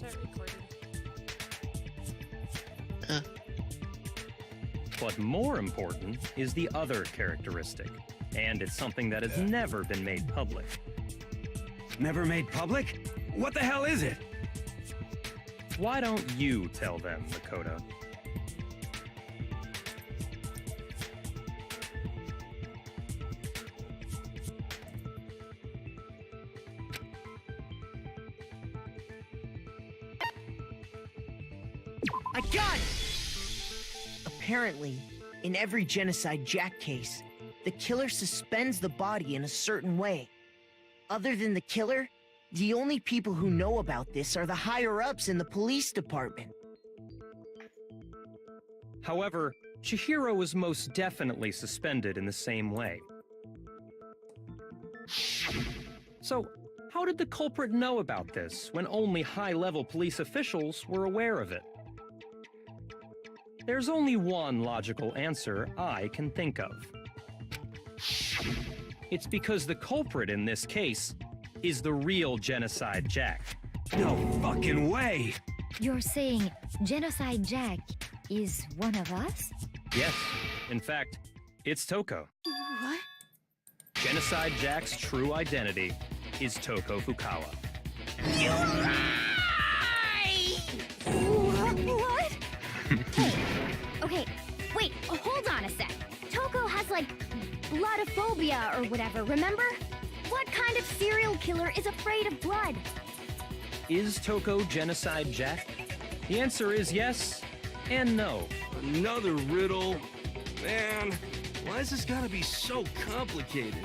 that recording? But more important is the other characteristic, and it's something that has never been made public. Never made public? What the hell is it? Why don't you tell them, Makoto? I got it! Apparently, in every Genocide Jack case, the killer suspends the body in a certain way. Other than the killer, the only people who know about this are the higher-ups in the police department. However, Chihiro was most definitely suspended in the same way. So, how did the culprit know about this when only high-level police officials were aware of it? There's only one logical answer I can think of. It's because the culprit in this case is the real Genocide Jack. No fucking way! You're saying Genocide Jack is one of us? Yes, in fact, it's Toko. What? Genocide Jack's true identity is Toko Fukawa. You lie! What? Hey, okay, wait, hold on a sec. Toko has, like, bloodophobia or whatever, remember? What kind of serial killer is afraid of blood? Is Toko Genocide Jack? The answer is yes and no. Another riddle? Man, why is this gotta be so complicated?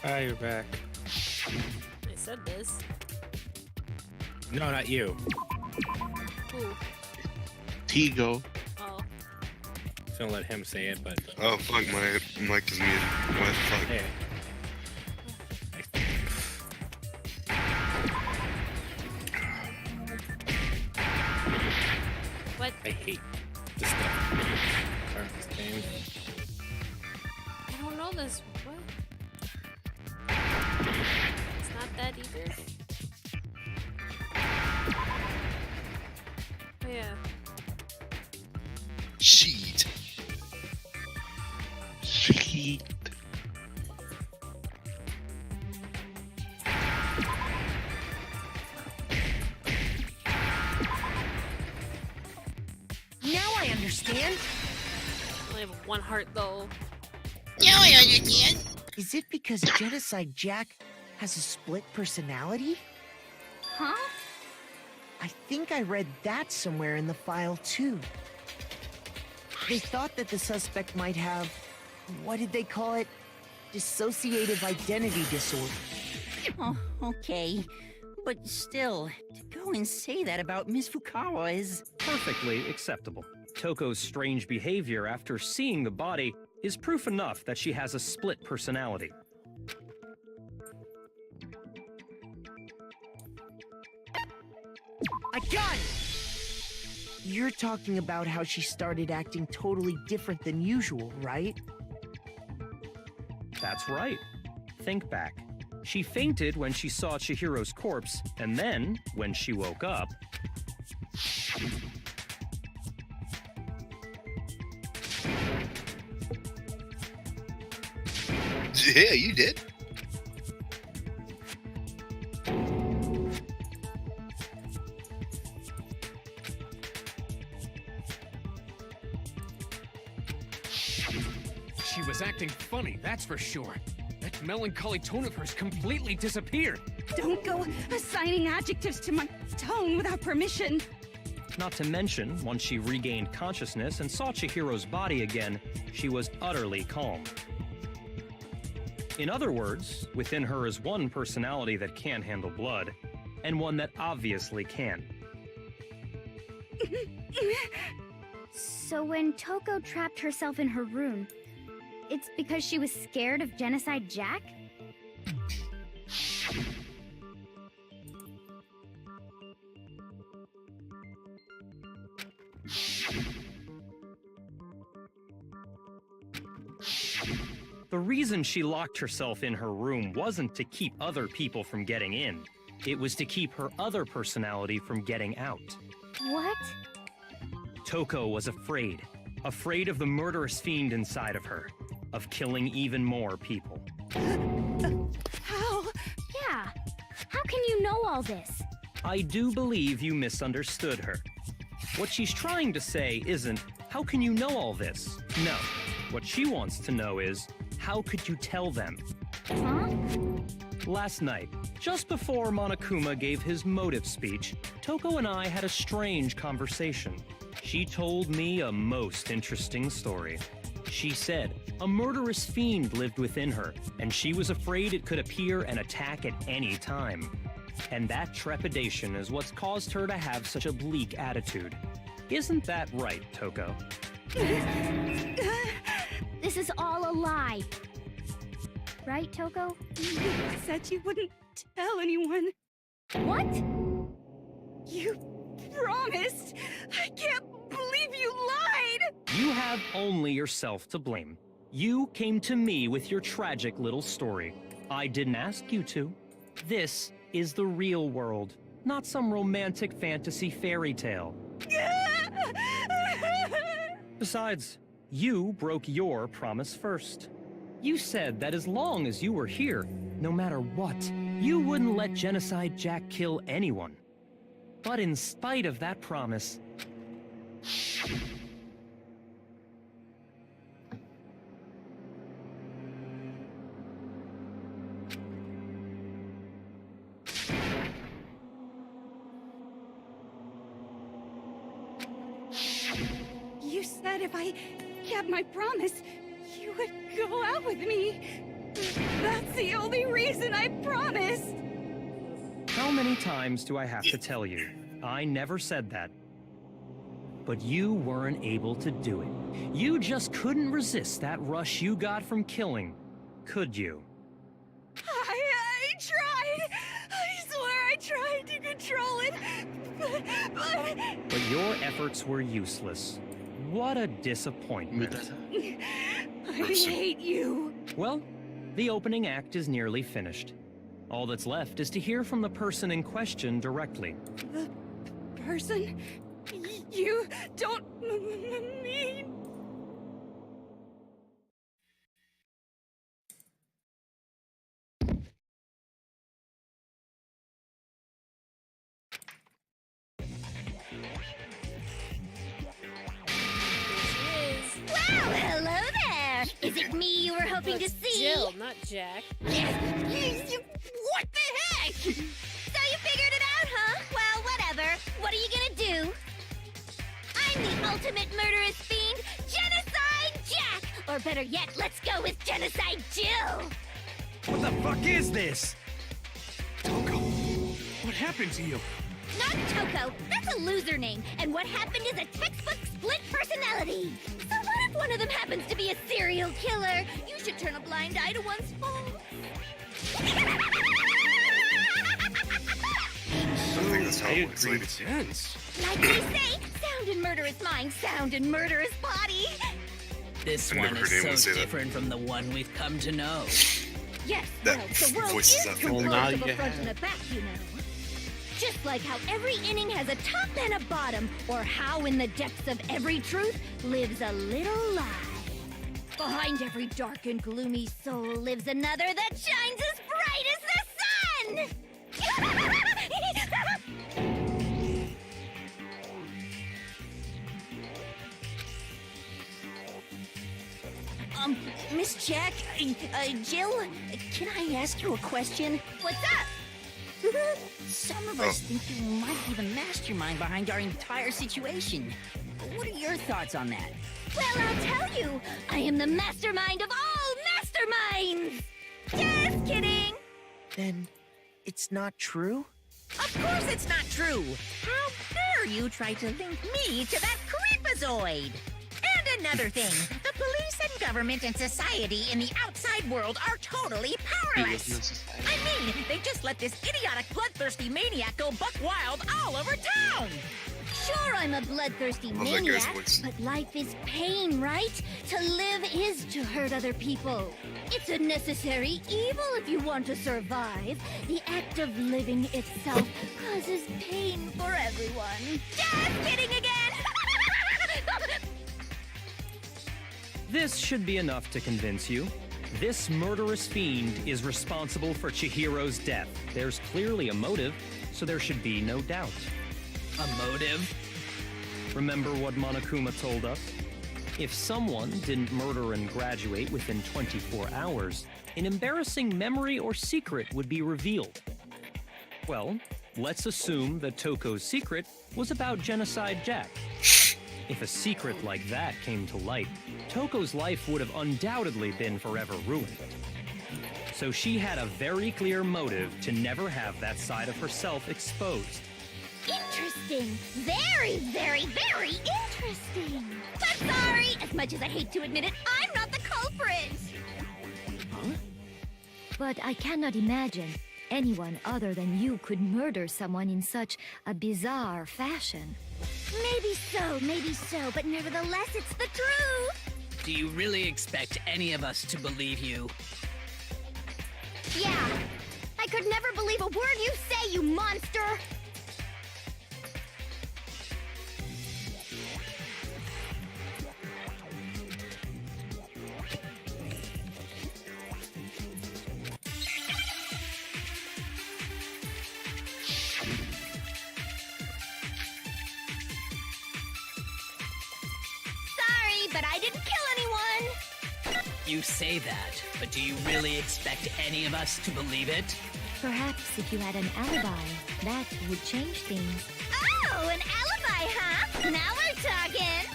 Ah, you're back. I said this. No, not you. Who? Tigo. Oh. I was gonna let him say it, but Oh fuck, my mic is muted. What the fuck? hey. What? I hate this stuff. Turn this game. I don't know this. What? It's not that either. Oh, yeah. Sheet. Sheet. Now I understand. I only have one heart though. Is it because Genocide Jack has a split personality? Huh? I think I read that somewhere in the file, too. They thought that the suspect might have, what did they call it? Dissociative identity disorder. Oh, okay. But still, to go and say that about Miss Fukawa is... Perfectly acceptable. Toko's strange behavior after seeing the body is proof enough that she has a split personality. I got it! You're talking about how she started acting totally different than usual, right? That's right. Think back. She fainted when she saw Chihiro's corpse, and then, when she woke up... Yeah, you did. She was acting funny, that's for sure. That melancholy tone of hers completely disappeared. Don't go assigning adjectives to my tone without permission. Not to mention, once she regained consciousness and saw Chihiro's body again, she was utterly calm. In other words, within her is one personality that can handle blood, and one that obviously can. So when Toko trapped herself in her room, it's because she was scared of Genocide Jack? The reason she locked herself in her room wasn't to keep other people from getting in. It was to keep her other personality from getting out. What? Toko was afraid. Afraid of the murderous fiend inside of her. Of killing even more people. How? Yeah. How can you know all this? I do believe you misunderstood her. What she's trying to say isn't, how can you know all this? No. What she wants to know is, how could you tell them? Huh? Last night, just before Monokuma gave his motive speech, Toko and I had a strange conversation. She told me a most interesting story. She said a murderous fiend lived within her, and she was afraid it could appear and attack at any time. And that trepidation is what's caused her to have such a bleak attitude. Isn't that right, Toko? This is all a lie. Right, Toko? You said you wouldn't tell anyone. What? You promised. I can't believe you lied. You have only yourself to blame. You came to me with your tragic little story. I didn't ask you to. This is the real world, not some romantic fantasy fairy tale. Besides, you broke your promise first. You said that as long as you were here, no matter what, you wouldn't let Genocide Jack kill anyone. But in spite of that promise, You said if I kept my promise, you would go out with me. That's the only reason I promised. how many times do I have to tell you? I never said that. But you weren't able to do it. You just couldn't resist that rush you got from killing, could you? I tried. I swear I tried to control it. But your efforts were useless. What a disappointment. I hate you. Well, the opening act is nearly finished. All that's left is to hear from the person in question directly. The person? You don't mean... Well, hello there! Is it me you were hoping to It's see? Jill, not Jack. What the heck? So you figured it out, huh? Well, whatever. What are you gonna do? I'm the ultimate murderous fiend, Genocide Jack! Or better yet, let's go with Genocide Jill! What the fuck is this? Toko, what happened to you? Not Toko, that's a loser name, and what happened is a textbook split personality. So what if one of them happens to be a serial killer? You should turn a blind eye to one's faults. I think that's how I it agree. works. Sense. Like they say, sound in murderous mind, sound in murderous body. This I've one never is heard anyone so say that. different from the one we've come to know. Yes, That well, the world voice is is not composed familiar. of Now a you front have. and a back, you know. Just like how every inning has a top and a bottom, or how in the depths of every truth lives a little lie. Behind every dark and gloomy soul lives another that shines as bright as the sun! Miss Jack, Jill, can I ask you a question? What's up? Some of us think you might be the mastermind behind our entire situation. What are your thoughts on that? Well, I'll tell you, I am the mastermind of all masterminds! Just kidding! Then it's not true? Of course it's not true! How dare you try to link me to that creepazoid? And another thing, the police and government and society in the outside world are totally powerless. I mean, they just let this idiotic, bloodthirsty maniac go buck wild all over town! Sure, I'm a bloodthirsty Love that guy's maniac, voice. but life is pain, right? To live is to hurt other people. It's a necessary evil if you want to survive. The act of living itself causes pain for everyone. Just kidding again! This should be enough to convince you. This murderous fiend is responsible for Chihiro's death. There's clearly a motive, so there should be no doubt. A motive? Remember what Monokuma told us? If someone didn't murder and graduate within 24 hours, an embarrassing memory or secret would be revealed. Well, let's assume that Toko's secret was about Genocide Jack. If a secret like that came to light, Toko's life would have undoubtedly been forever ruined. So she had a very clear motive to never have that side of herself exposed. Interesting. Very, very, very interesting. But sorry, as much as I hate to admit it, I'm not the culprit. Huh? But I cannot imagine anyone other than you could murder someone in such a bizarre fashion. Maybe so, but nevertheless, it's the truth. Do you really expect any of us to believe you? Yeah, I could never believe a word you say, you monster. But I didn't kill anyone! You say that, but do you really expect any of us to believe it? Perhaps if you had an alibi, that would change things. Oh, an alibi, huh? Now we're talking!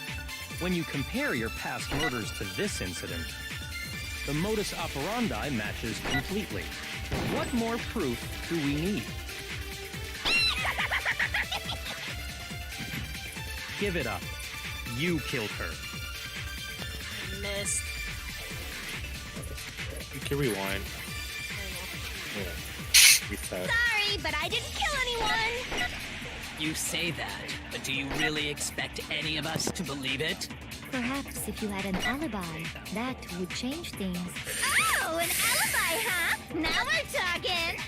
When you compare your past murders to this incident, the modus operandi matches completely. What more proof do we need? Give it up. You killed her. Missed. You can rewind. Yeah. Reset. Sorry, but I didn't kill anyone! You say that, but do you really expect any of us to believe it? Perhaps if you had an alibi, that would change things. Oh, an alibi, huh? Now we're talking!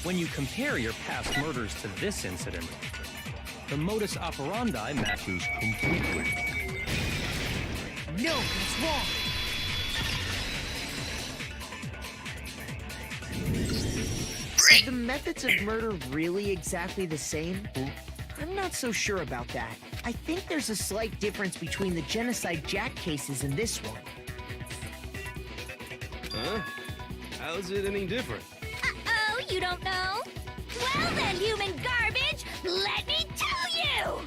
When you compare your past murders to this incident, the modus operandi matches completely. No, that's wrong. Are the methods of murder really exactly the same? I'm not so sure about that. I think there's a slight difference between the Genocide Jack cases and this one. Huh? How's it any different? Uh-oh, you don't know? Well then, human garbage, let me tell you!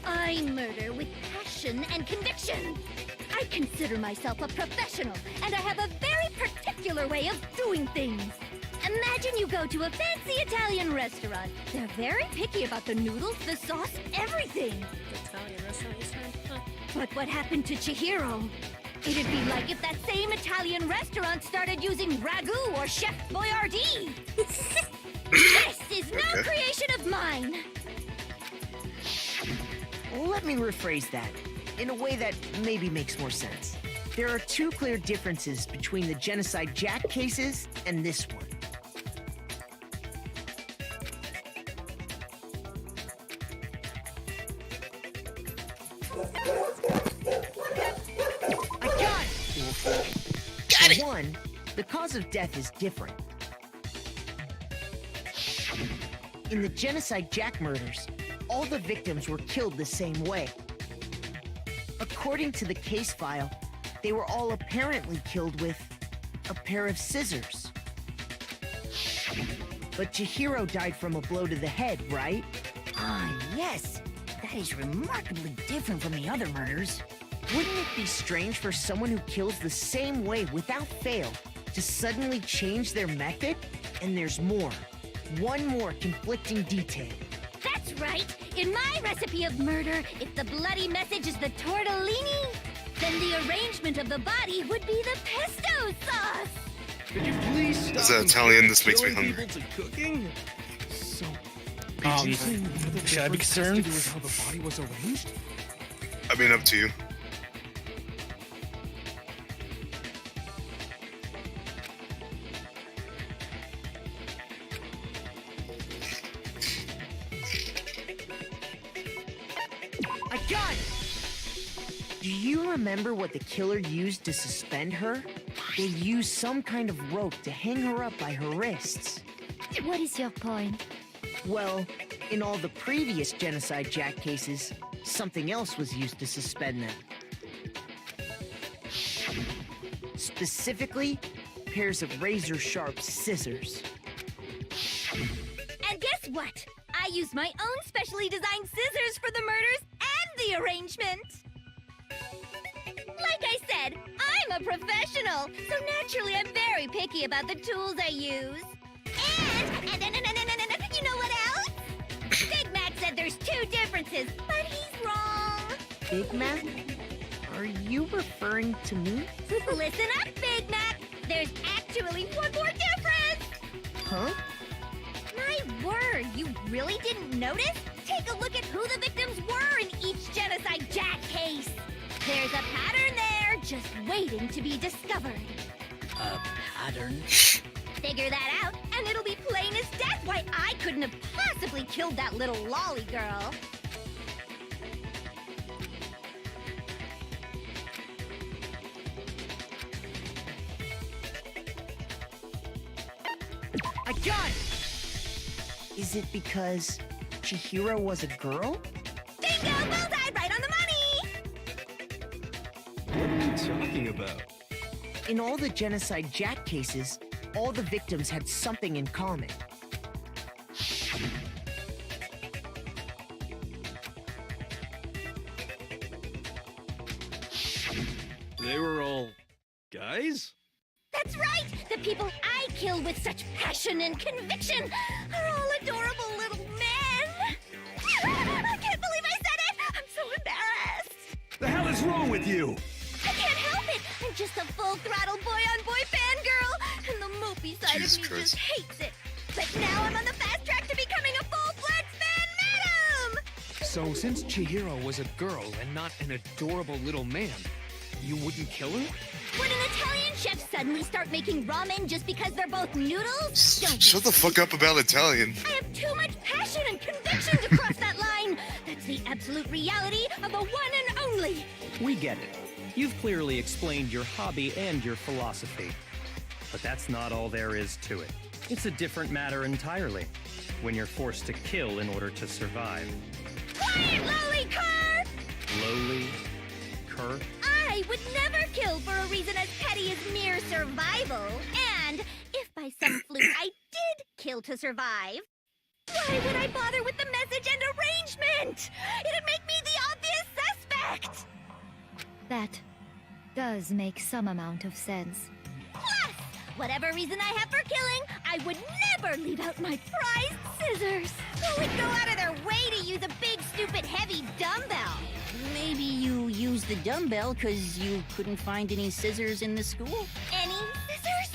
I murder with passion and conviction. I consider myself a professional, and I have a very particular way of doing things. Imagine you go to a fancy Italian restaurant. They're very picky about the noodles, the sauce, everything. Italian restaurant, you said? Huh. But what happened to Chihiro? It'd be like if that same Italian restaurant started using ragu or Chef Boyardee. This is no creation of mine. Let me rephrase that in a way that maybe makes more sense. There are two clear differences between the Genocide Jack cases and this one. I got it! Got it! For one, the cause of death is different. In the Genocide Jack murders, all the victims were killed the same way. According to the case file, they were all apparently killed with a pair of scissors. But Chihiro died from a blow to the head, right? Ah, yes. That is remarkably different from the other murders. Wouldn't it be strange for someone who kills the same way without fail to suddenly change their method? And there's more. One more conflicting detail. That's right. In my recipe of murder, if the bloody message is the tortellini, then the arrangement of the body would be the pesto sauce. Could you please stop As an Italian, this makes me killing hungry. people to cooking? So, Should I be concerned? To do with how the body was arranged? I mean, up to you. I got it! Do you remember what the killer used to suspend her? They used some kind of rope to hang her up by her wrists. What is your point? Well, in all the previous Genocide Jack cases, something else was used to suspend them. Specifically, pairs of razor-sharp scissors. And guess what? I used my own specially designed scissors for the murders and the arrangement. Like I said, I'm a professional, so naturally I'm very picky about the tools I use. And you know what else? Big Mac said there's 2 differences, but he's wrong. Big Mac? Are you referring to me? Listen up, Big Mac. There's actually one more difference. Huh? My word, you really didn't notice? Take a look at who the victims were in each Genocide Jack case. There's a pattern there, just waiting to be discovered. A pattern? Figure that out, and it'll be plain as death why I couldn't have possibly killed that little lolly girl. I got it! Is it because Chihiro was a girl? Bingo! Bullseye! Right on the money! What are you talking about? In all the Genocide Jack cases, all the victims had something in common. They were all guys? That's right! The people I kill with such passion and conviction are all adorable little men! I can't believe I said it! I'm so embarrassed! The hell is wrong with you? I can't help it! I'm just a full-throttle boy-on-boy fangirl, and the mopey side Jesus of me Christ. just hates it. But now I'm on the fast track to becoming a full-fledged fan madam! So, since Chihiro was a girl and not an adorable little man, you wouldn't kill her? Would an Italian chef suddenly start making ramen just because they're both noodles? Don't Shut the fuck up about Italian. I have too much passion and conviction to cross that line. That's the absolute reality of the one and only. We get it. You've clearly explained your hobby and your philosophy. But that's not all there is to it. It's a different matter entirely. When you're forced to kill in order to survive. Quiet, lowly cur! Lowly? Cur? I would never kill for a reason as petty as mere survival. And if by some fluke I did kill to survive, why would I bother with the message and arrangement? It'd make me the obvious suspect! That does make some amount of sense. Plus, whatever reason I have for killing, I would never leave out my prized scissors. Who would go out of their way to use a big, stupid, heavy dumbbell? Maybe you used the dumbbell because you couldn't find any scissors in the school? Any scissors?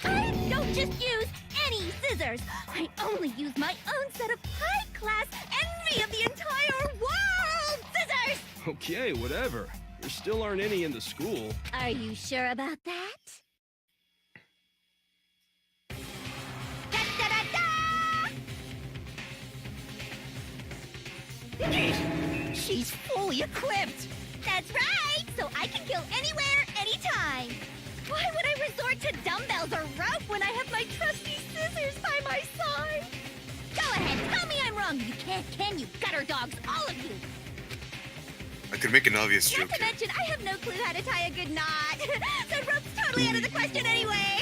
I don't just use any scissors. I only use my own set of high-class envy of the entire world scissors! Okay, whatever. There still aren't any in the school. Are you sure about that? She's fully equipped! That's right! So I can kill anywhere, anytime! Why would I resort to dumbbells or rope when I have my trusty scissors by my side? Go ahead, tell me I'm wrong! You can't, can you, gutter dogs, all of you! I could make an obvious Not joke to here. mention, I have no clue how to tie a good knot! So rope's totally out of the question anyway!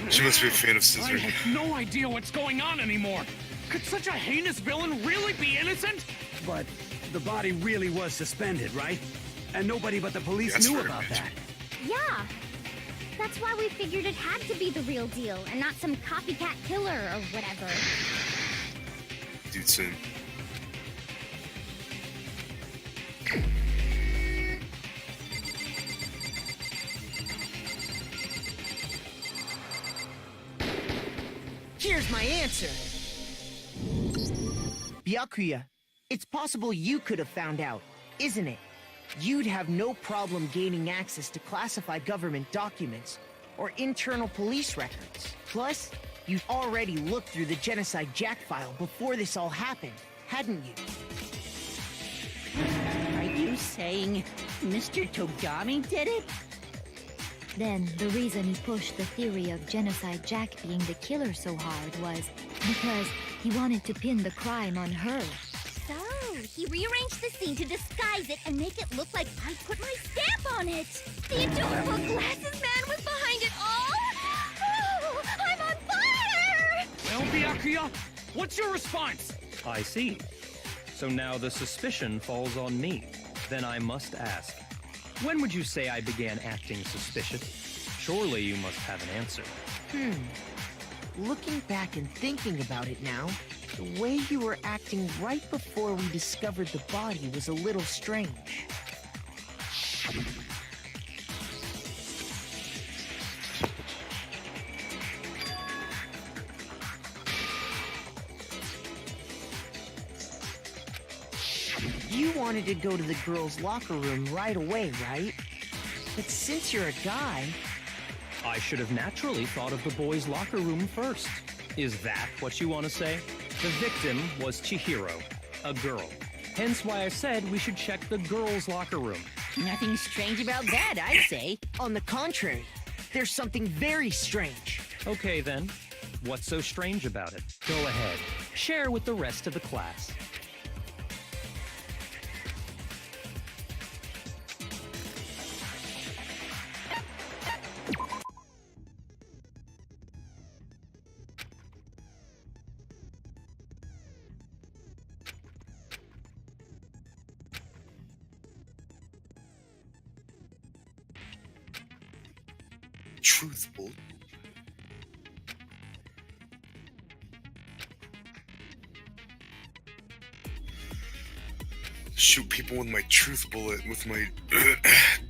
She must be a fan of I scissors. have no idea what's going on anymore. Could such a heinous villain really be innocent? But the body really was suspended, right? And nobody but the police That's knew very about amazing. that. Yeah. That's why we figured it had to be the real deal, and not some copycat killer or whatever. Dude, soon. Here's my answer. Byakuya, it's possible you could have found out, isn't it? You'd have no problem gaining access to classified government documents or internal police records. Plus, you'd already looked through the Genocide Jack file before this all happened, hadn't you? Are you saying Mr. Togami did it? Then the reason he pushed the theory of Genocide Jack being the killer so hard was because he wanted to pin the crime on her. So, he rearranged the scene to disguise it and make it look like I put my stamp on it. The adorable glasses man was behind it all. Oh, I'm on fire! Well, Byakuya, what's your response? I see. So now the suspicion falls on me. Then I must ask, when would you say I began acting suspicious? Surely you must have an answer. Looking back and thinking about it now, the way you were acting right before we discovered the body was a little strange. You wanted to go to the girls' locker room right away, right? But since you're a guy... I should have naturally thought of the boys' locker room first. Is that what you want to say? The victim was Chihiro, a girl. Hence why I said we should check the girls' locker room. Nothing strange about that, I'd say. On the contrary, there's something very strange. Okay then, what's so strange about it? Go ahead, share with the rest of the class. Truthful. Shoot people with my truth bullet, with my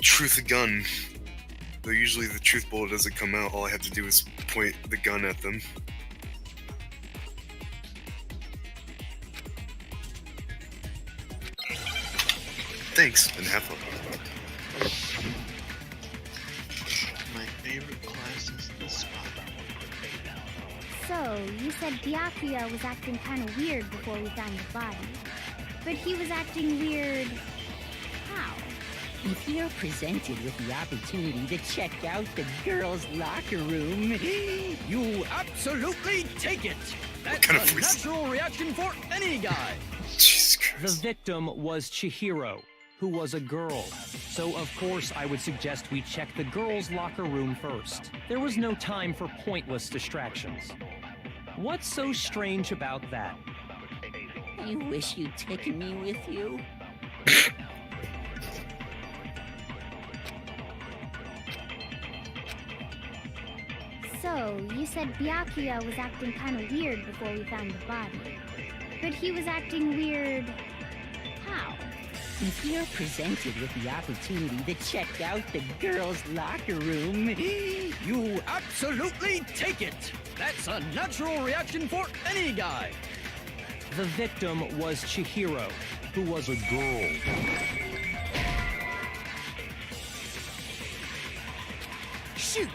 truth gun. Though usually the truth bullet doesn't come out, all I have to do is point the gun at them. Thanks, and have fun. My favorite class is the spot. So, you said Byakuya was acting kind of weird before we found the body. But he was acting weird... how? If you're presented with the opportunity to check out the girls' locker room, You absolutely take it! That's kind of a natural reaction for any guy! Jesus The Christ. victim was Chihiro, who was a girl. So of course I would suggest we check the girls' locker room first. There was no time for pointless distractions. What's so strange about that? I wish you'd taken me with you. So, you said Byakuya was acting kind of weird before we found the body. But he was acting weird... how? If you're presented with the opportunity to check out the girls' locker room, You absolutely take it! That's a natural reaction for any guy! The victim was Chihiro, who was a girl. shoot!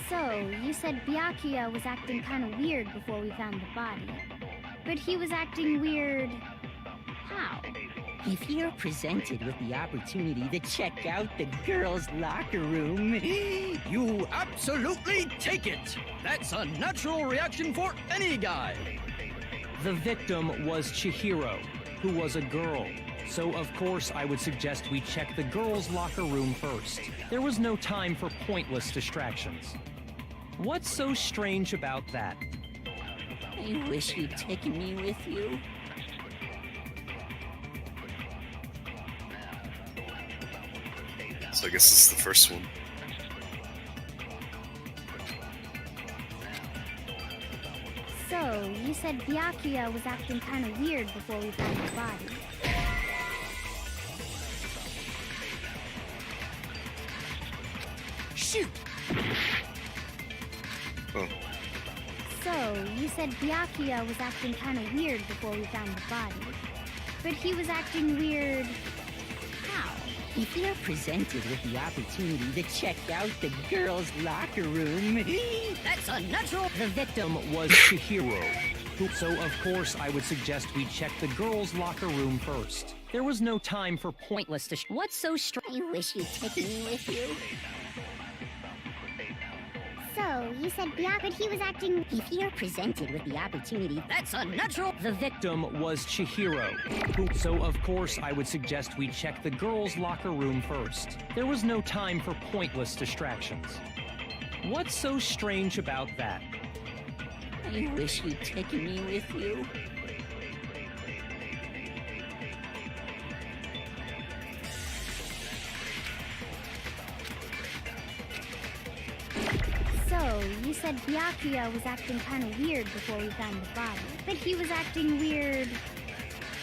So, you said Byakuya was acting kind of weird before we found the body. But he was acting weird... how? If you're presented with the opportunity to check out the girls' locker room, You absolutely take it! That's a natural reaction for any guy! The victim was Chihiro, who was a girl. So of course I would suggest we check the girls' locker room first. There was no time for pointless distractions. What's so strange about that? I wish you'd taken me with you. So I guess this is the first one. So, you said Byakuya was acting kind of weird before we found the body. Shoot! Oh. So, So, you said Byakuya was acting kind of weird before we found the body. But he was acting weird... how? If you're presented with the opportunity to check out the girls' locker room, That's unnatural! The victim was Chihiro. So, of course, I would suggest we check the girls' locker room first. There was no time for pointless What's so strange? I wish you'd taken me with you. So, you said Byakuya, but he was acting... If you're presented with the opportunity... That's unnatural! The victim was Chihiro. So, of course, I would suggest we check the girls' locker room first. There was no time for pointless distractions. What's so strange about that? I wish you'd taken me with you. So, you said Byakuya was acting kind of weird before we found the body. But he was acting weird...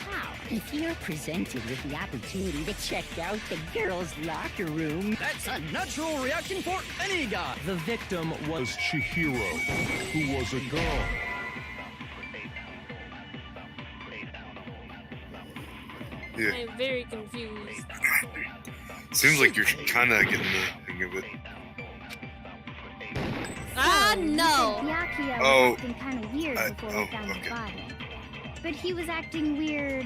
how? If you're presented with the opportunity to check out the girls' locker room... That's a natural reaction for any guy! The victim was Chihiro, who was a girl. Yeah. I'm very confused. Seems like you're kind of getting the hang of it. Ah, So, you no! said Byakuya Oh. was acting kind of weird before we found the body. But he was acting weird...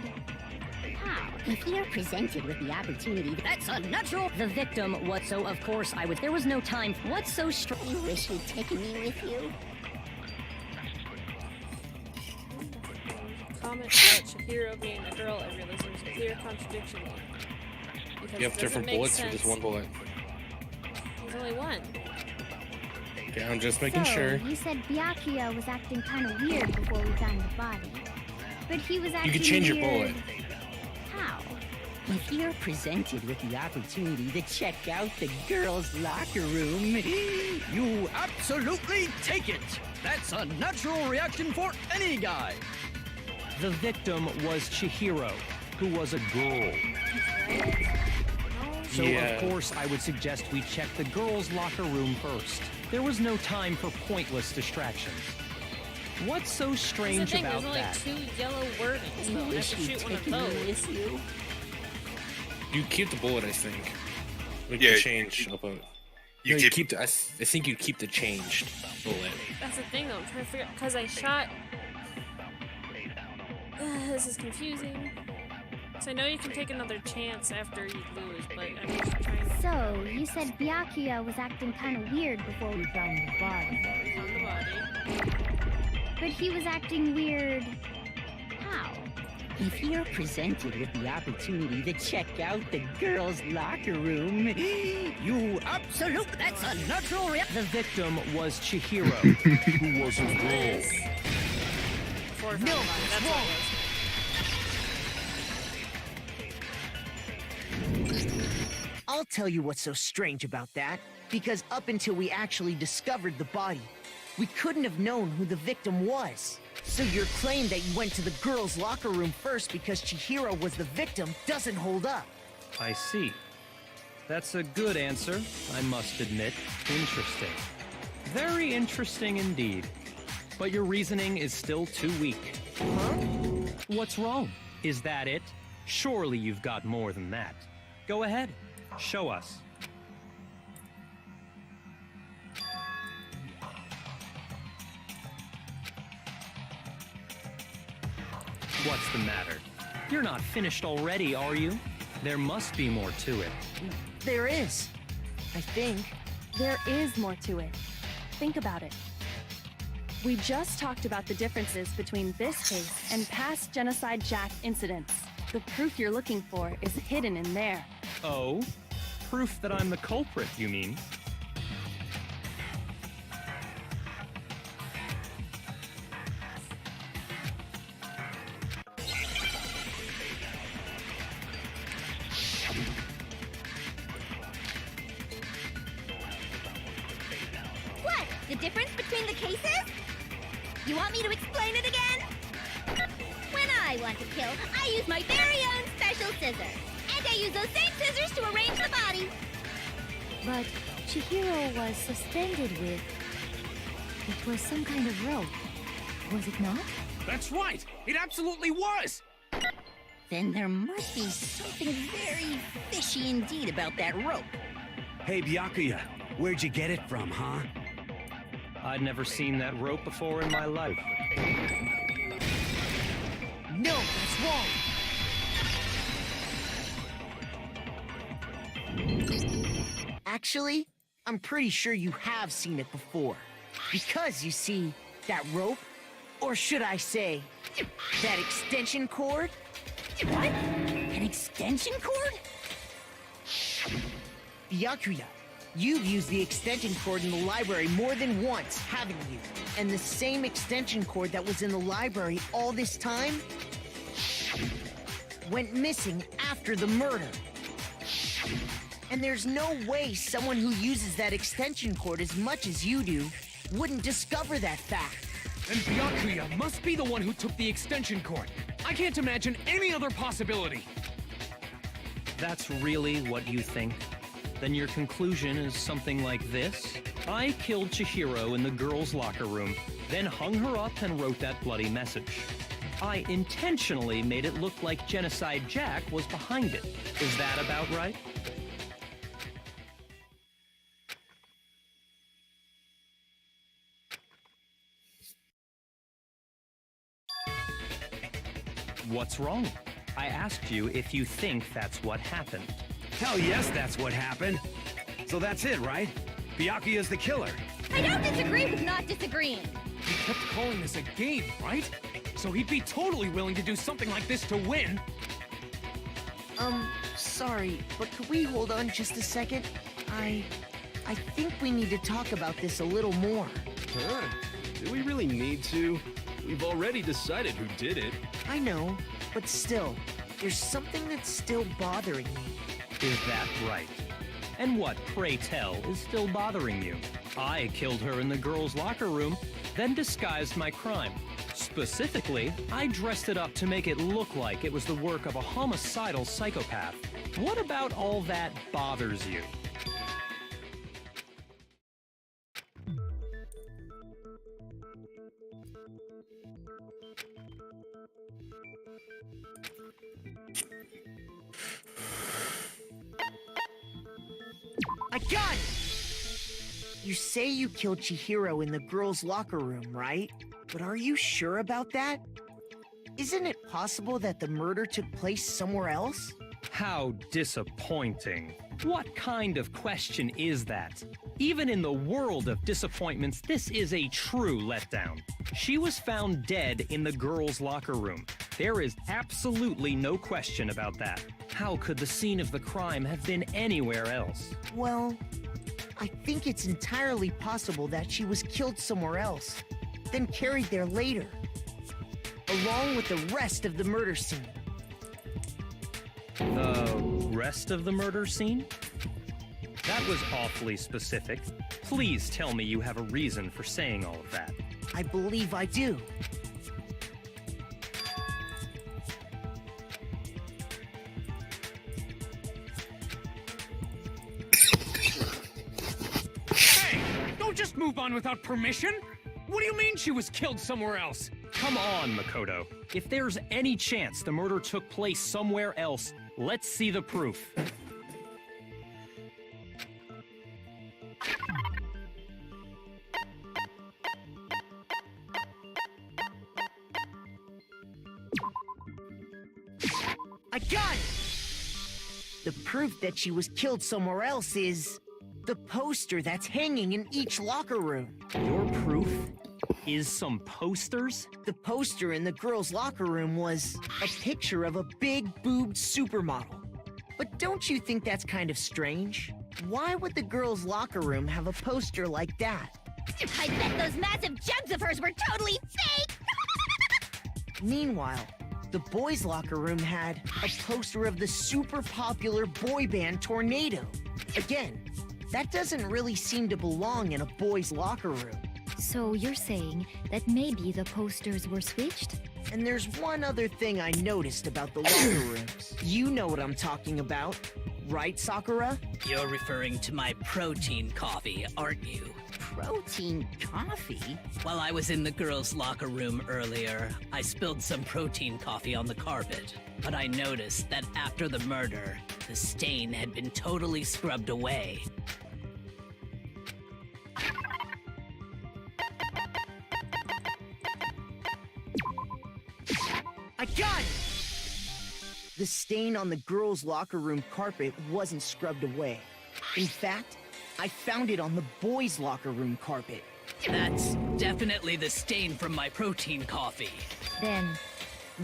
how? If you're presented with the opportunity... That's unnatural! The victim was... So, of course, I would... There was no time... What's so strange? I wish you'd taken me with you. Comment about Chihiro being a girl, I realize there's a clear contradiction there. Because You have it doesn't different make bullets for sense. this one bullet. There's only one. Okay, I'm just making so, sure. you said Byakuya was acting kind of weird before we found the body. But he was acting You can change your weird... bullet. how? if you're presented with the opportunity to check out the girls' locker room, You absolutely take it! That's a natural reaction for any guy! The victim was Chihiro, who was a girl. So, Yeah. of course, I would suggest we check the girls' locker room first. There was no time for pointless distractions. What's so Here's the strange thing, about there's only that? 2 yellow wordings, though. I have to shoot one of those. You keep the bullet, I think. We Yeah. can change up a... You No, keep- keep the, I think you keep the changed bullet. That's the thing, though. I'm trying to figure out, because I shot... this is confusing. So I know you can take another chance after you lose, but I'm just trying to So, you said Byakuya was acting kind of weird before we found the body. find the body. But he was acting weird... how? if you're presented with the opportunity to check out the girls' locker room, You absolute... That's a natural reaction! The victim was Chihiro, who was a girl. This. Before I found the body. That's what it was. I'll tell you what's so strange about that. Because up until we actually discovered the body, we couldn't have known who the victim was. So your claim that you went to the girls' locker room first because Chihiro was the victim doesn't hold up. I see. That's a good answer, I must admit. Interesting. Very interesting indeed. But your reasoning is still too weak. Huh? What's wrong? Is that it? Surely you've got more than that. Go ahead. Show us. What's the matter? You're not finished already, are you? There must be more to it. There is. I think. There is more to it. Think about it. We just talked about the differences between this case and past Genocide Jack incidents. The proof you're looking for is hidden in there. Oh? Proof that I'm the culprit, you mean? What? The difference between the cases? You want me to explain it again? When I want to kill, I use my very own special scissors. And I use those same scissors to arrange the body. But Chihiro was suspended with... It was some kind of rope. Was it not? That's right! It absolutely was! Then there must be something very fishy indeed about that rope. Hey, Byakuya, where'd you get it from, huh? I'd never seen that rope before in my life. No, that's wrong. Actually, I'm pretty sure you have seen it before. Because, you see, that rope, or should I say, that extension cord? What? An extension cord? Byakuya, you've used the extension cord in the library more than once, haven't you? And the same extension cord that was in the library all this time went missing after the murder. And there's no way someone who uses that extension cord as much as you do wouldn't discover that fact. And Byakuya must be the one who took the extension cord. I can't imagine any other possibility. That's really what you think? Then your conclusion is something like this? I killed Chihiro in the girls' locker room, then hung her up and wrote that bloody message. I intentionally made it look like Genocide Jack was behind it. Is that about right? What's wrong? I asked you if you think that's what happened. Hell yes, that's what happened. So that's it, right? Byakuya's the killer. I don't disagree with not disagreeing. He kept calling this a game, right? So he'd be totally willing to do something like this to win. Sorry, but could we hold on just a second? I think we need to talk about this a little more. Huh? Do we really need to? We've already decided who did it. I know, but still, there's something that's still bothering me. Is that right? And what, pray tell, is still bothering you? I killed her in the girls' locker room, then disguised my crime. Specifically, I dressed it up to make it look like it was the work of a homicidal psychopath. What about all that bothers you? I got it! You say you killed Chihiro in the girls' locker room, right? But are you sure about that? Isn't it possible that the murder took place somewhere else? How disappointing. What kind of question is that? Even in the world of disappointments, this is a true letdown. She was found dead in the girls' locker room. There is absolutely no question about that. How could the scene of the crime have been anywhere else? Well, I think it's entirely possible that she was killed somewhere else, then carried there later, along with the rest of the murder scene. The rest of the murder scene? That was awfully specific. Please tell me you have a reason for saying all of that. I believe I do. Hey! Don't just move on without permission! What do you mean she was killed somewhere else? Come on, Makoto. If there's any chance the murder took place somewhere else, let's see the proof. I got it! The proof that she was killed somewhere else is the poster that's hanging in each locker room. Your proof is some posters? The poster in the girls' locker room was a picture of a big-boobed supermodel. But don't you think that's kind of strange? Why would the girls' locker room have a poster like that? I bet those massive jugs of hers were totally fake! Meanwhile, the boys' locker room had a poster of the super popular boy band Tornado. Again, that doesn't really seem to belong in a boys' locker room. So you're saying that maybe the posters were switched? And there's one other thing I noticed about the locker rooms. You know what I'm talking about, right, Sakura? You're referring to my protein coffee, aren't you? Protein coffee? While I was in the girls' locker room earlier, I spilled some protein coffee on the carpet. But I noticed that after the murder, the stain had been totally scrubbed away. I got it! The stain on the girls' locker room carpet wasn't scrubbed away. In fact, I found it on the boys' locker room carpet. That's definitely the stain from my protein coffee. Then,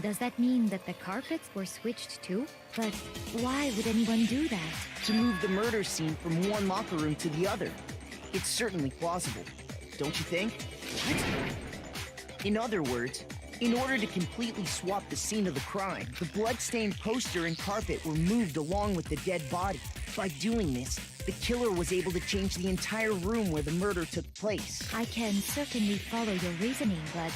does that mean that the carpets were switched too? But why would anyone do that? To move the murder scene from one locker room to the other. It's certainly plausible, don't you think? What? In other words, in order to completely swap the scene of the crime, the blood-stained poster and carpet were moved along with the dead body. By doing this, the killer was able to change the entire room where the murder took place. I can certainly follow your reasoning, but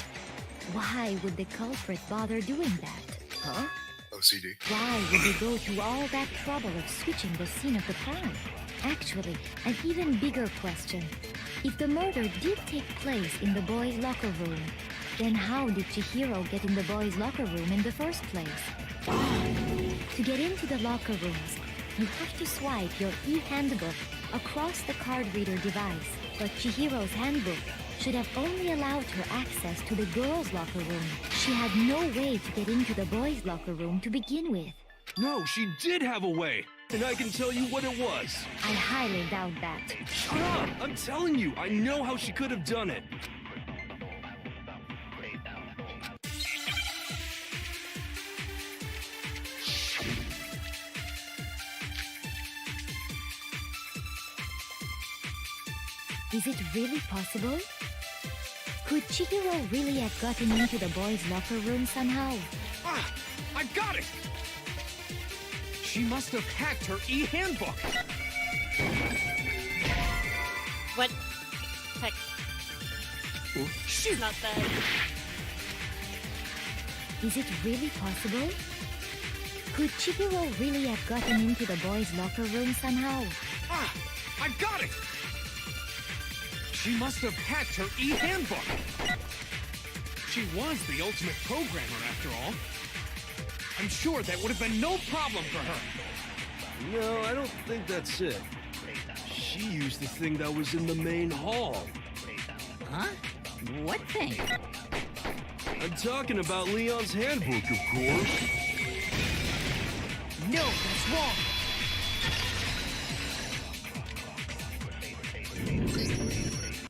why would the culprit bother doing that? Huh? OCD. Why would they go through all that trouble of switching the scene of the crime? Actually, an even bigger question. If the murder did take place in the boys' locker room, then how did Chihiro get in the boys' locker room in the first place? To get into the locker rooms, you have to swipe your e-handbook across the card reader device. But Chihiro's handbook should have only allowed her access to the girls' locker room. She had no way to get into the boys' locker room to begin with. No, she did have a way, and I can tell you what it was. I highly doubt that. Shut up! I'm telling you, I know how she could have done it. Is it really possible? Could Chihiro really have gotten into the boys' locker room somehow? Ah! I got it! She must have hacked her e-handbook! What? Heck. She's not that. Is it really possible? Could Chihiro really have gotten into the boys' locker room somehow? Ah! I got it! She must have hacked her e-handbook! She was the ultimate programmer, after all. I'm sure that would have been no problem for her. No, I don't think that's it. She used the thing that was in the main hall. Huh? What thing? I'm talking about Leon's handbook, of course. No, that's wrong!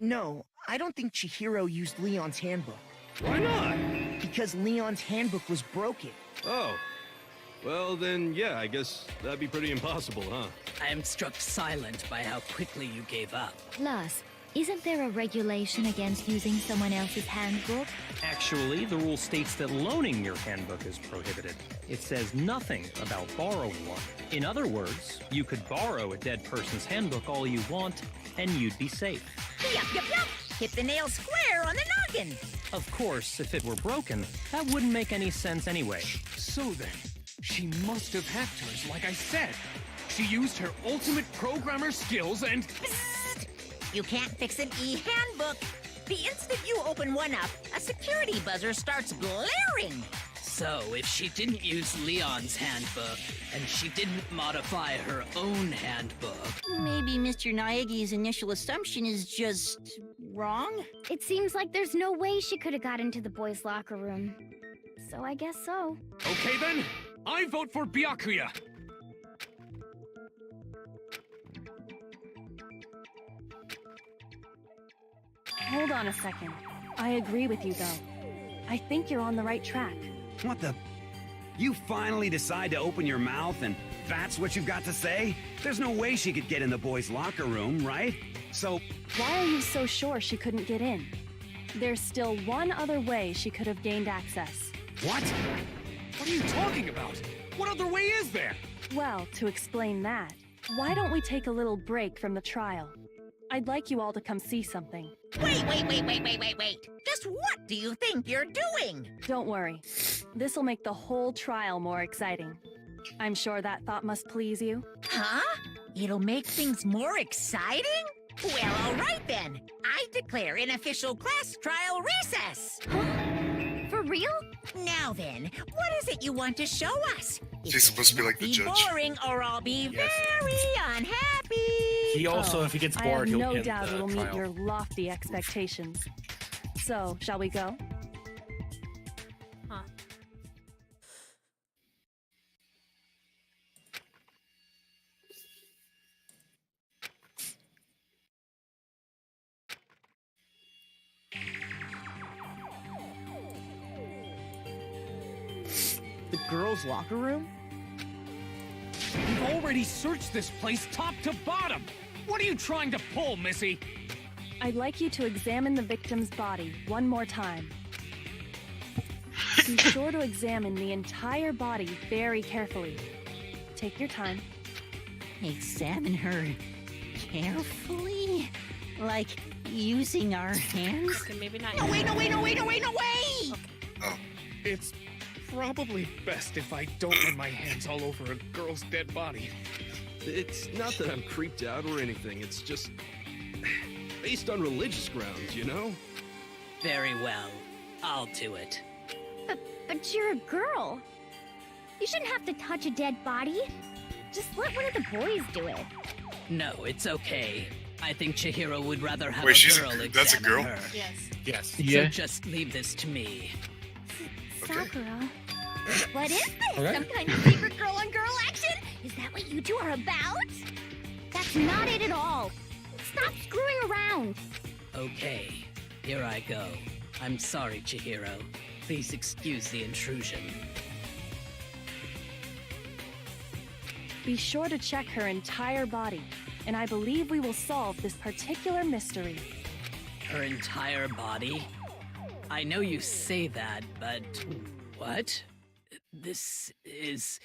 No, I don't think Chihiro used Leon's handbook. Why not? Because Leon's handbook was broken. Oh. Well, then, yeah, I guess that'd be pretty impossible, huh? I am struck silent by how quickly you gave up. Plus, isn't there a regulation against using someone else's handbook? Actually, the rule states that loaning your handbook is prohibited. It says nothing about borrowing one. In other words, you could borrow a dead person's handbook all you want, and you'd be safe. Yup, yup, yup! Hit the nail square on the noggin! Of course, if it were broken, that wouldn't make any sense anyway. So then, she must have hacked hers, like I said. She used her ultimate programmer skills and... Psst! You can't fix an e-handbook! The instant you open one up, a security buzzer starts glaring! So, if she didn't use Leon's handbook, and she didn't modify her own handbook... Maybe Mr. Naegi's initial assumption is just... wrong? It seems like there's no way she could have got into the boys' locker room. So I guess so. Okay then, I vote for Byakuya! Hold on a second. I agree with you, though. I think you're on the right track. What the? You finally decide to open your mouth and that's what you've got to say? There's no way she could get in the boys' locker room, right? So... Why are you so sure she couldn't get in? There's still one other way she could have gained access. What? What are you talking about? What other way is there? Well, to explain that, why don't we take a little break from the trial? I'd like you all to come see something. Wait! Just what do you think you're doing? Don't worry. This'll make the whole trial more exciting. I'm sure that thought must please you. Huh? It'll make things more exciting? Well, all right then. I declare an official class trial recess. For real? Now then, what is it you want to show us? She's supposed to be like the judge. Boring, or I'll be very unhappy. He also, if he gets bored, I he'll have no end doubt the it'll meet trial. your lofty expectations. So, shall we go? Huh. The girls' locker room? We've already searched this place top to bottom. What are you trying to pull, Missy? I'd like you to examine the victim's body one more time. Be sure to examine the entire body very carefully. Take your time. Examine her carefully? Like using our hands? Okay, maybe not. No, wait, no, wait, no, wait, no, wait, no, wait! Oh. It's probably best if I don't run my hands all over a girl's dead body. It's not that I'm creeped out or anything. It's just based on religious grounds, you know? Very well. I'll do it. But you're a girl. You shouldn't have to touch a dead body. Just let one of the boys do it. No, it's okay. I think Chihiro would rather have Wait, she's a girl examine that's a girl? her. Yes. Yes. So just leave this to me. Sakura. What is this? Okay. Some kind of secret girl-on-girl action? Is that what you two are about? That's not it at all. Stop screwing around. Okay, here I go. I'm sorry, Chihiro. Please excuse the intrusion. Be sure to check her entire body, and I believe we will solve this particular mystery. Her entire body? I know you say that, but what? This is...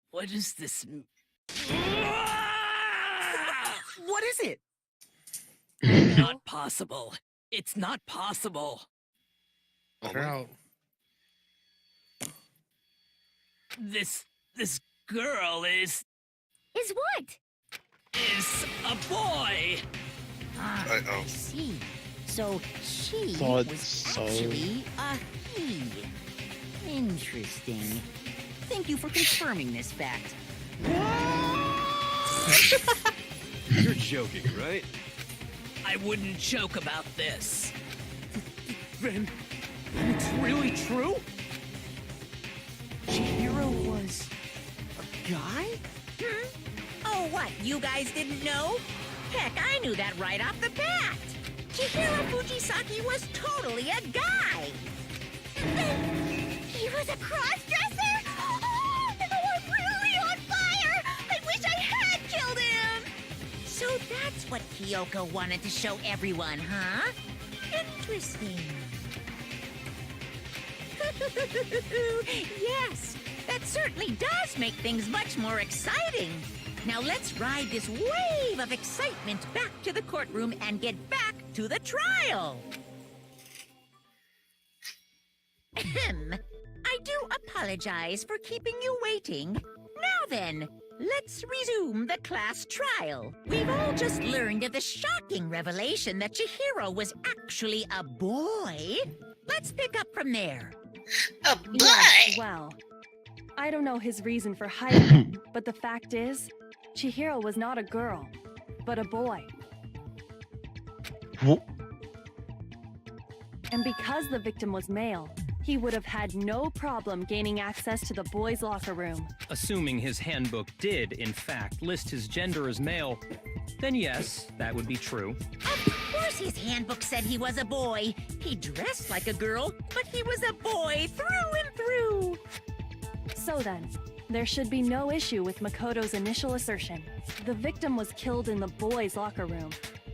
What is this? What is it? Not possible. It's not possible. Let her out. This girl is Is what? a boy. I see. So she Thought was so. actually a he. Interesting. Thank you for confirming this fact. You're joking, right? I wouldn't joke about this. Then it's really true? Chihiro was a guy? Oh, what? You guys didn't know? Heck, I knew that right off the bat. Chihiro Fujisaki was totally a guy. He was a cross-dresser? Oh, I'm really on fire! I wish I had killed him! So that's what Kyoko wanted to show everyone, huh? Interesting. Yes, that certainly does make things much more exciting. Now let's ride this wave of excitement back to the courtroom and get back to the trial. Ahem. I do apologize for keeping you waiting. Now then, let's resume the class trial. We've all just learned of the shocking revelation that Chihiro was actually a boy. Let's pick up from there. A boy? Yes, well, I don't know his reason for hiding it, but the fact is, Chihiro was not a girl, but a boy. And because the victim was male, he would have had no problem gaining access to the boys' locker room. Assuming his handbook did, in fact, list his gender as male, then yes, that would be true. Of course his handbook said he was a boy. He dressed like a girl, but he was a boy through and through. So then, there should be no issue with Makoto's initial assertion. The victim was killed in the boys' locker room,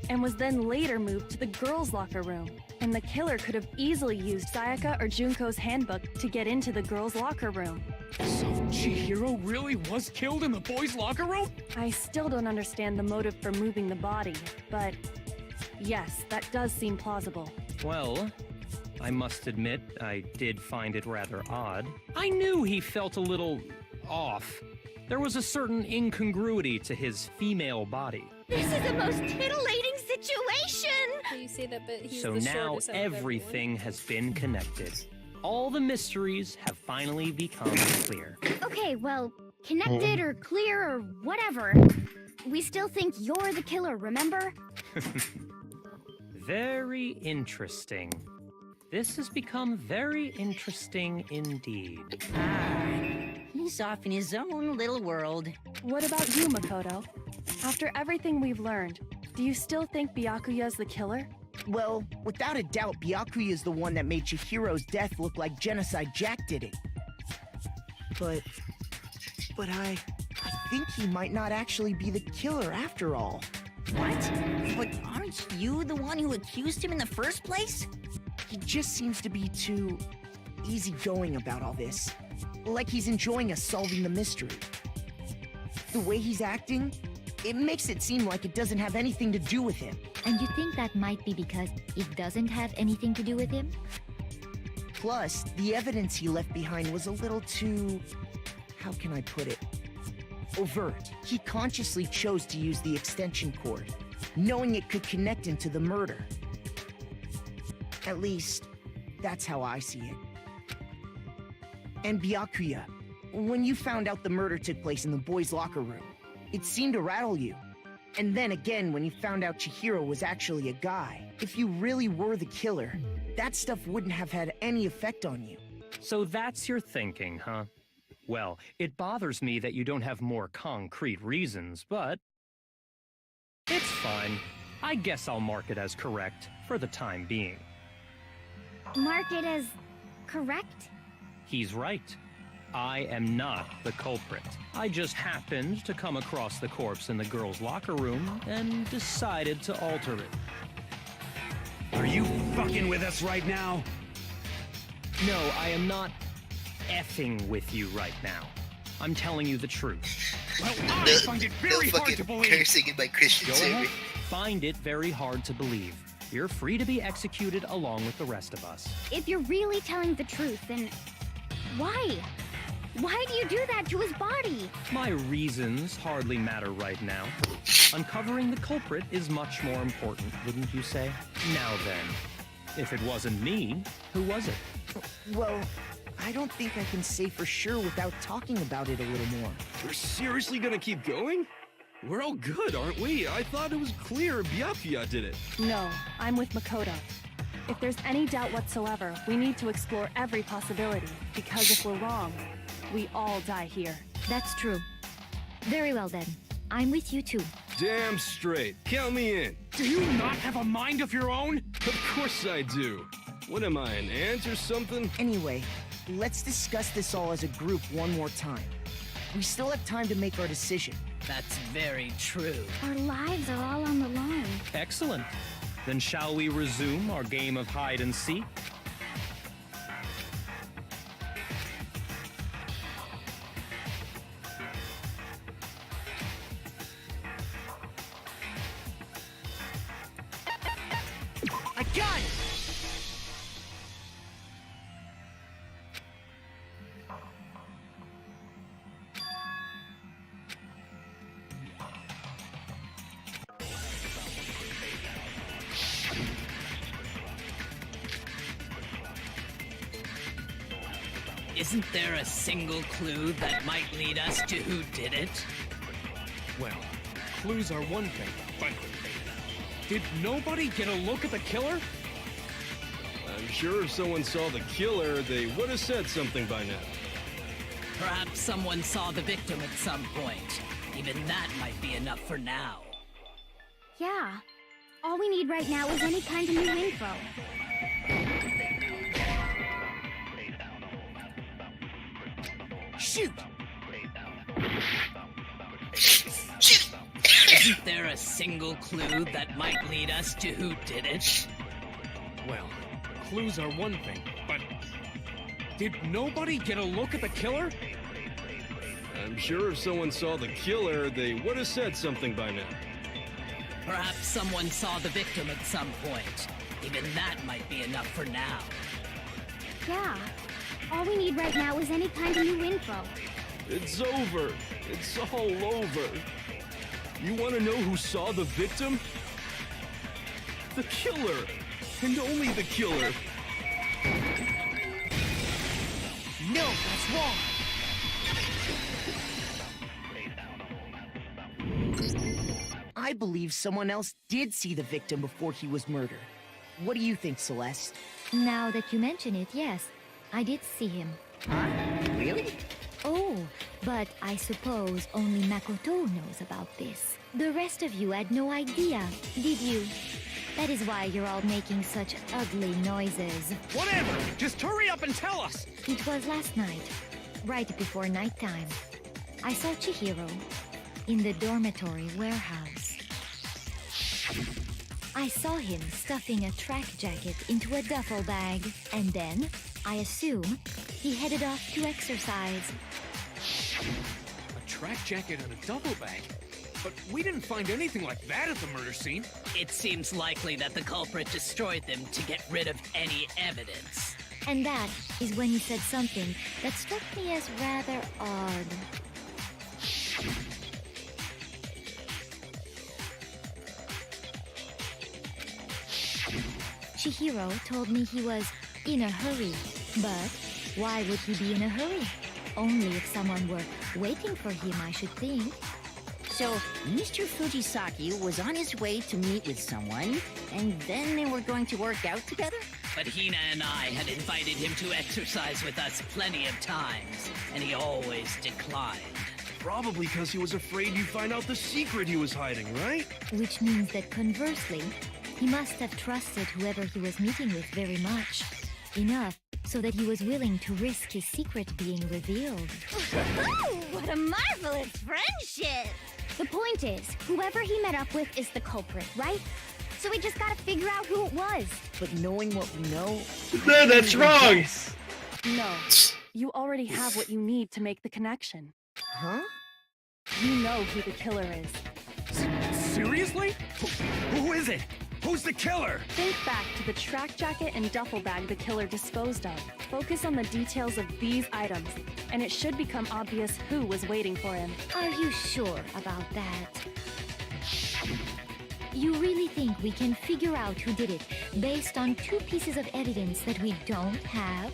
and was then later moved to the girls' locker room. And the killer could have easily used Sayaka or Junko's handbook to get into the girls' locker room. So Chihiro really was killed in the boys' locker room? I still don't understand the motive for moving the body, but yes, that does seem plausible. Well, I must admit, I did find it rather odd. I knew he felt a little off. There was a certain incongruity to his female body. This is the most titillating situation! You say that, but he's So the now shortest out of everything has been connected. All the mysteries have finally become clear. Okay, well, connected or clear or whatever. We still think you're the killer, remember? Very interesting. This has become very interesting indeed. He's off in his own little world. What about you, Makoto? After everything we've learned, do you still think Byakuya's the killer? Well, without a doubt, Byakuya is the one that made Chihiro's death look like Genocide Jack did it. But I think he might not actually be the killer after all. What? But aren't you the one who accused him in the first place? He just seems to be too easygoing about all this. Like he's enjoying us solving the mystery. The way he's acting, it makes it seem like it doesn't have anything to do with him. And you think that might be because it doesn't have anything to do with him? Plus, the evidence he left behind was a little too... how can I put it? Overt. He consciously chose to use the extension cord, knowing it could connect him to the murder. At least, that's how I see it. And Byakuya, when you found out the murder took place in the boys' locker room, it seemed to rattle you. And then again, when you found out Chihiro was actually a guy, if you really were the killer, that stuff wouldn't have had any effect on you. So that's your thinking, huh? Well, it bothers me that you don't have more concrete reasons, but it's fine. I guess I'll mark it as correct for the time being. Mark it as correct? He's right. I am not the culprit. I just happened to come across the corpse in the girls' locker room and decided to alter it. Are you fucking with us right now? No, I am not effing with you right now. I'm telling you the truth. Well, I find it very hard to believe. Cursing in my Christian Go server. ahead. Find it very hard to believe. You're free to be executed along with the rest of us. If you're really telling the truth, then why? Why do you do that to his body? My reasons hardly matter right now. Uncovering the culprit is much more important, wouldn't you say? Now then, if it wasn't me, who was it? Well, I don't think I can say for sure without talking about it a little more. We're seriously gonna keep going? We're all good, aren't we? I thought it was clear Byakuya did it. No, I'm with Makoto. If there's any doubt whatsoever, we need to explore every possibility, because if we're wrong, we all die here. That's true. Very well then. I'm with you too. Damn straight. Count me in. Do you not have a mind of your own? Of course I do. What am I, an ant or something? Anyway, let's discuss this all as a group one more time. We still have time to make our decision. That's very true. Our lives are all on the line. Excellent. Then shall we resume our game of hide and seek? I got it! Isn't there a single clue that might lead us to who did it? Well, clues are one thing, but did nobody get a look at the killer? I'm sure if someone saw the killer, they would have said something by now. Perhaps someone saw the victim at some point. Even that might be enough for now. Yeah. All we need right now is any kind of new info. Shoot! Isn't there a single clue that might lead us to who did it? Well, clues are one thing, but did nobody get a look at the killer? I'm sure if someone saw the killer, they would have said something by now. Perhaps someone saw the victim at some point. Even that might be enough for now. Yeah. All we need right now is any kind of new info. It's over. It's all over. You want to know who saw the victim? The killer! And only the killer! No, that's wrong. I believe someone else did see the victim before he was murdered. What do you think, Celeste? Now that you mention it, yes, I did see him. Huh? Really? Oh, but I suppose only Makoto knows about this. The rest of you had no idea, did you? That is why you're all making such ugly noises. Whatever! Just hurry up and tell us! It was last night, right before nighttime. I saw Chihiro in the dormitory warehouse. I saw him stuffing a track jacket into a duffel bag, and then, I assume, he headed off to exercise. A track jacket and a duffel bag? But we didn't find anything like that at the murder scene. It seems likely that the culprit destroyed them to get rid of any evidence. And that is when he said something that struck me as rather odd. Chihiro told me he was in a hurry. But why would he be in a hurry? Only if someone were waiting for him, I should think. So, Mr. Fujisaki was on his way to meet with someone, and then they were going to work out together? But Hina and I had invited him to exercise with us plenty of times, and he always declined. Probably because he was afraid you'd find out the secret he was hiding, right? Which means that conversely, he must have trusted whoever he was meeting with very much. Enough so that he was willing to risk his secret being revealed. What a marvelous friendship! The point is, whoever he met up with is the culprit, right? So we just gotta figure out who it was. But knowing what we know... No, that's wrong! Yes. No, you already have what you need to make the connection. Huh? You know who the killer is. Seriously? Who is it? Who's the killer? Think back to the track jacket and duffel bag the killer disposed of. Focus on the details of these items, and it should become obvious who was waiting for him. Are you sure about that? You really think we can figure out who did it based on 2 pieces of evidence that we don't have?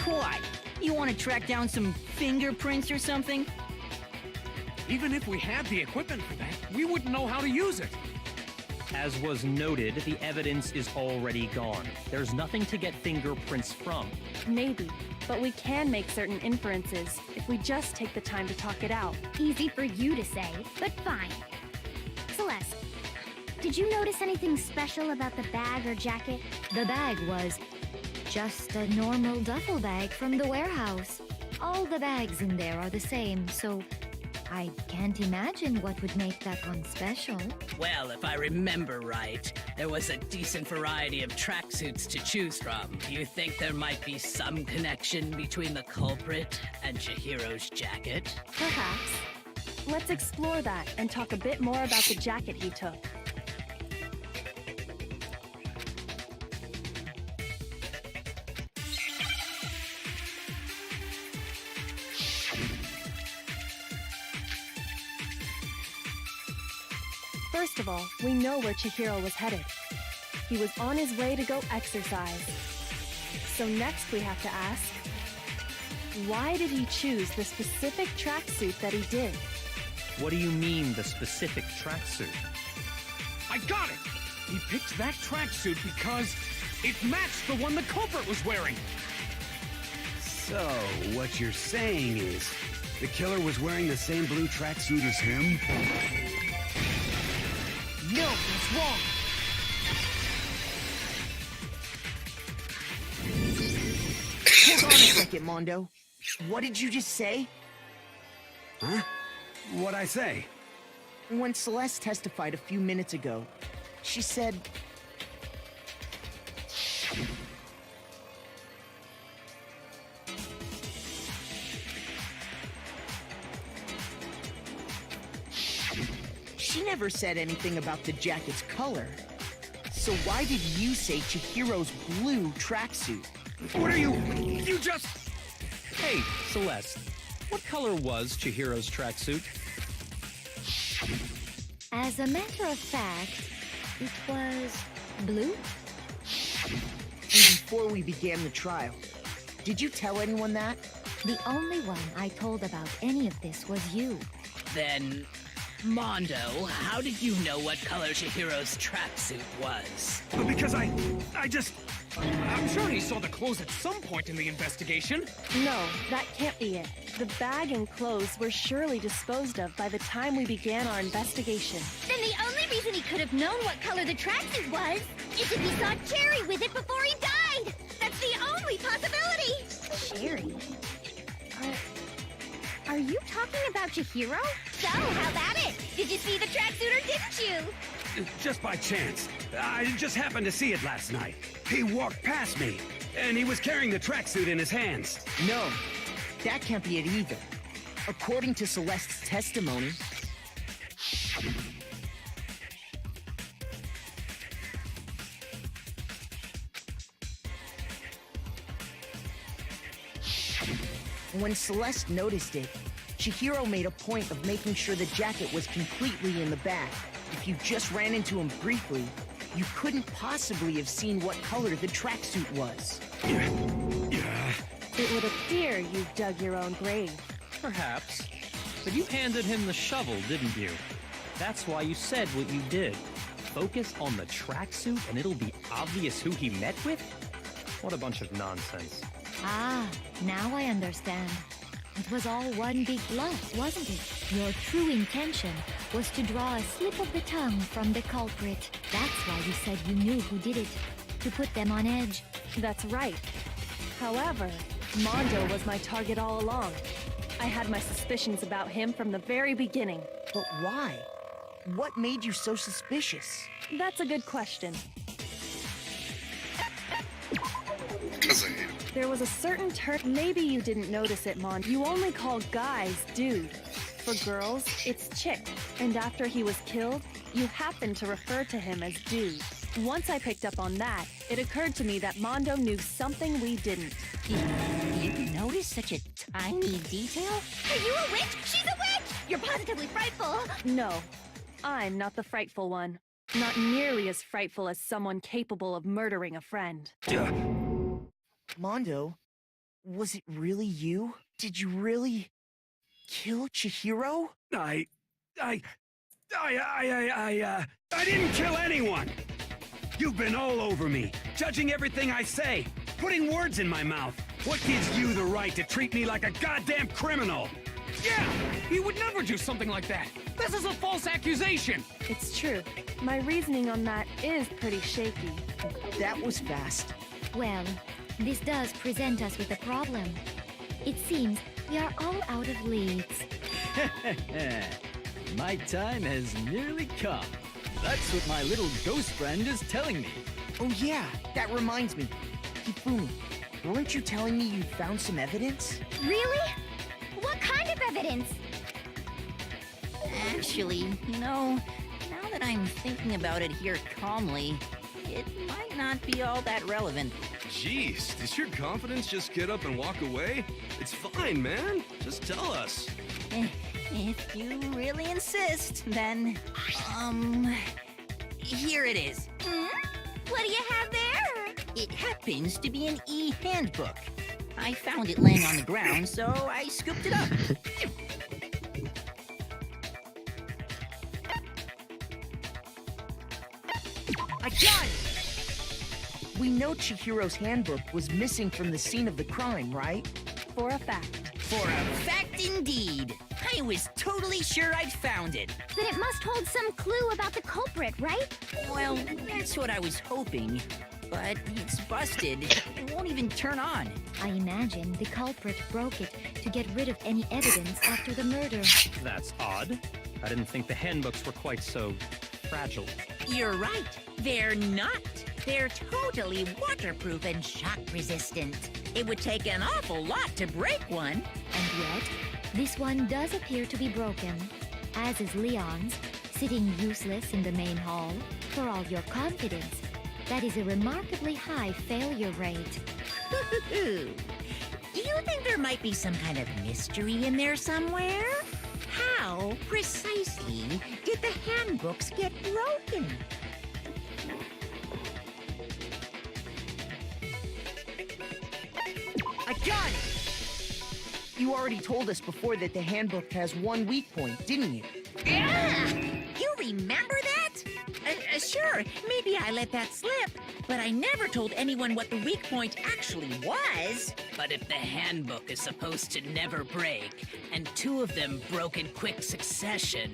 What? You want to track down some fingerprints or something? Even if we had the equipment for that, we wouldn't know how to use it. As was noted, the evidence is already gone. There's nothing to get fingerprints from. Maybe, but we can make certain inferences if we just take the time to talk it out. Easy for you to say, but fine. Celeste, did you notice anything special about the bag or jacket? The bag was just a normal duffel bag from the warehouse. All the bags in there are the same, so I can't imagine what would make that one special. Well, if I remember right, there was a decent variety of tracksuits to choose from. Do you think there might be some connection between the culprit and Chihiro's jacket? Perhaps. Let's explore that and talk a bit more about the jacket he took. First of all, we know where Chihiro was headed. He was on his way to go exercise. So next we have to ask, why did he choose the specific tracksuit that he did? What do you mean, the specific tracksuit? I got it! He picked that tracksuit because it matched the one the culprit was wearing. So, what you're saying is, the killer was wearing the same blue tracksuit as him? No, that's wrong. Hold on a second, Mondo. What did you just say? Huh? What'd I say? When Celeste testified a few minutes ago, she said... She never said anything about the jacket's color. So why did you say Chihiro's blue tracksuit? What are you... You just... Hey, Celeste, what color was Chihiro's tracksuit? As a matter of fact, it was blue. And before we began the trial, did you tell anyone that? The only one I told about any of this was you. Then, Mondo, how did you know what color Chihiro's tracksuit was? Because I'm sure he saw the clothes at some point in the investigation. No, that can't be it. The bag and clothes were surely disposed of by the time we began our investigation. Then the only reason he could have known what color the tracksuit was is if he saw Cherry with it before he died! That's the only possibility! Cherry? Are you talking about Chihiro? So, how about it? Did you see the tracksuit or didn't you? Just by chance. I just happened to see it last night. He walked past me, and he was carrying the tracksuit in his hands. No, that can't be it either. According to Celeste's testimony, when Celeste noticed it, Chihiro made a point of making sure the jacket was completely in the bag. If you just ran into him briefly, you couldn't possibly have seen what color the tracksuit was. It would appear you dug your own grave. Perhaps. But you handed him the shovel, didn't you? That's why you said what you did. Focus on the tracksuit and it'll be obvious who he met with? What a bunch of nonsense. Ah, now I understand. It was all one big bluff, wasn't it? Your true intention was to draw a slip of the tongue from the culprit. That's why you said you knew who did it. To put them on edge. That's right. However, Mondo was my target all along. I had my suspicions about him from the very beginning. But why? What made you so suspicious? That's a good question. Because I hate him. There was a certain turn. Maybe you didn't notice it, Mon. You only call guys dude. For girls, it's chick. And after he was killed, you happened to refer to him as dude. Once I picked up on that, it occurred to me that Mondo knew something we didn't. You noticed such a tiny detail? Are you a witch? She's a witch! You're positively frightful! No, I'm not the frightful one. Not nearly as frightful as someone capable of murdering a friend. Mondo, was it really you? Did you really kill Chihiro? I didn't kill anyone! You've been all over me, judging everything I say, putting words in my mouth. What gives you the right to treat me like a goddamn criminal? Yeah, he would never do something like that. This is a false accusation. It's true. My reasoning on that is pretty shaky. That was fast. Well, this does present us with a problem. It seems we are all out of leads. My time has nearly come. That's what my little ghost friend is telling me. Oh yeah, that reminds me. Hifumi, weren't you telling me you found some evidence? Really? What kind of evidence? Actually, now that I'm thinking about it here calmly, it might not be all that relevant. Jeez, does your confidence just get up and walk away? It's fine, man. Just tell us. If you really insist, then, here it is. What do you have there? It happens to be an e-handbook. I found it laying on the ground, so I scooped it up. I got it! We know Chihiro's handbook was missing from the scene of the crime, right? For a fact. For a fact indeed. I was totally sure I'd found it. Then it must hold some clue about the culprit, right? Well, that's what I was hoping. But it's busted. It won't even turn on. I imagine the culprit broke it to get rid of any evidence after the murder. That's odd. I didn't think the handbooks were quite so fragile. You're right. They're not. They're totally waterproof and shock resistant. It would take an awful lot to break one. And yet, this one does appear to be broken, as is Leon's, sitting useless in the main hall. For all your confidence, that is a remarkably high failure rate. Do you think there might be some kind of mystery in there somewhere? How how precisely did the handbooks get broken? I got it! You already told us before that the handbook has one weak point, didn't you? Yeah! You remember that? Sure, maybe I let that slip, but I never told anyone what the weak point actually was. But if the handbook is supposed to never break, and two of them broke in quick succession,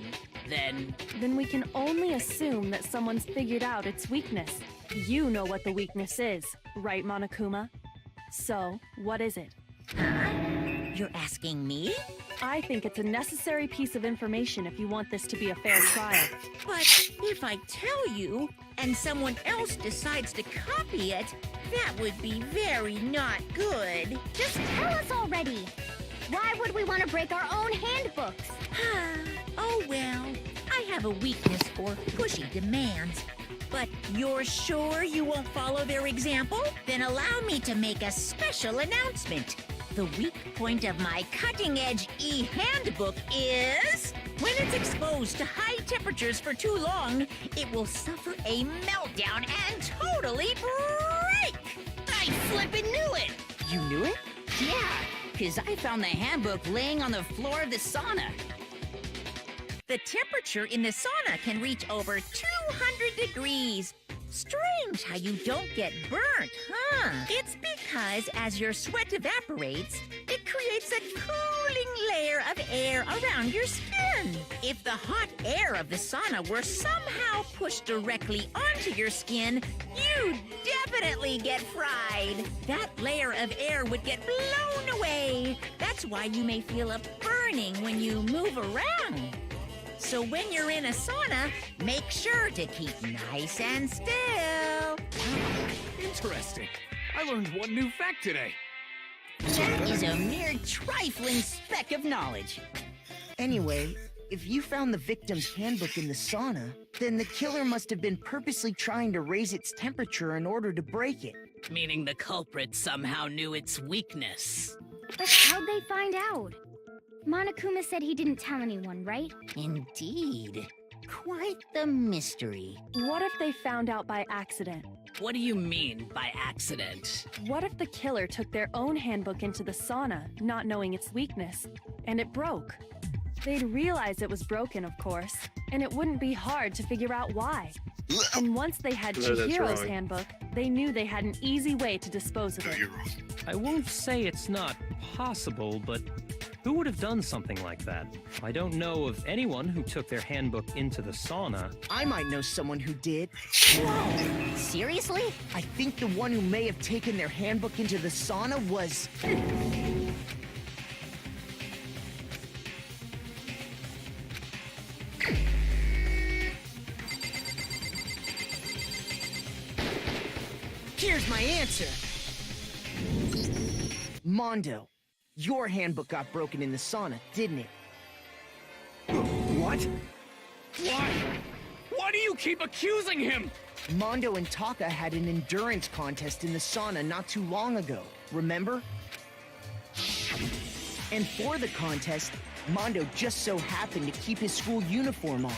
then... Then we can only assume that someone's figured out its weakness. You know what the weakness is, right, Monokuma? So, what is it? Huh? You're asking me? I think it's a necessary piece of information if you want this to be a fair trial. But if I tell you, and someone else decides to copy it, that would be very not good. Just tell us already. Why would we want to break our own handbooks? Oh well, I have a weakness for pushy demands. But you're sure you won't follow their example? Then allow me to make a special announcement. The weak point of my cutting-edge e-handbook is... when it's exposed to high temperatures for too long, it will suffer a meltdown and totally break! I flippin' knew it! You knew it? Yeah, because I found the handbook laying on the floor of the sauna. The temperature in the sauna can reach over 200 degrees. Strange how you don't get burnt, huh? It's because as your sweat evaporates, it creates a cooling layer of air around your skin. If the hot air of the sauna were somehow pushed directly onto your skin, you'd definitely get fried. That layer of air would get blown away. That's why you may feel a burning when you move around. So when you're in a sauna, make sure to keep nice and still. Interesting. I learned one new fact today. That is a mere trifling speck of knowledge. Anyway, if you found the victim's handbook in the sauna, then the killer must have been purposely trying to raise its temperature in order to break it. Meaning the culprit somehow knew its weakness. But how'd they find out? Monokuma said he didn't tell anyone, right? Indeed. Quite the mystery. What if they found out by accident? What do you mean by accident? What if the killer took their own handbook into the sauna, not knowing its weakness, and it broke? They'd realize it was broken, of course, and it wouldn't be hard to figure out why. And once they had No, that's Chihiro's wrong. handbook, they knew they had an easy way to dispose of No, it. you're wrong. I won't say it's not possible, but who would have done something like that? I don't know of anyone who took their handbook into the sauna. I might know someone who did. Whoa! Seriously? I think the one who may have taken their handbook into the sauna was... Here's my answer. Mondo, your handbook got broken in the sauna, didn't it? What? Why? Why do you keep accusing him? Mondo and Taka had an endurance contest in the sauna not too long ago, remember? And for the contest, Mondo just so happened to keep his school uniform on.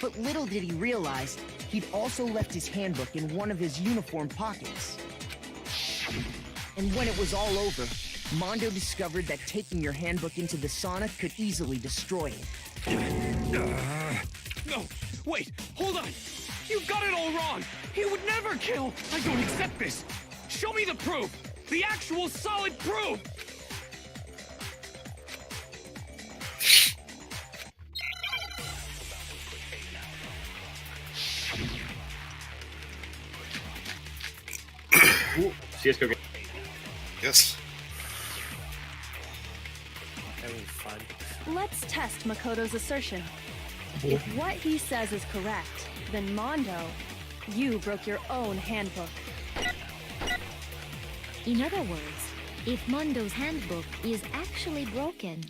But little did he realize, he'd also left his handbook in one of his uniform pockets. And when it was all over, Mondo discovered that taking your handbook into the sauna could easily destroy it. No, wait, hold on. You've got it all wrong. He would never kill. I don't accept this. Show me the proof. The actual solid proof. Ooh, CSGO game. Yes. Having fun. Let's test Makoto's assertion. If what he says is correct, then Mondo, you broke your own handbook. In other words, if Mondo's handbook is actually broken,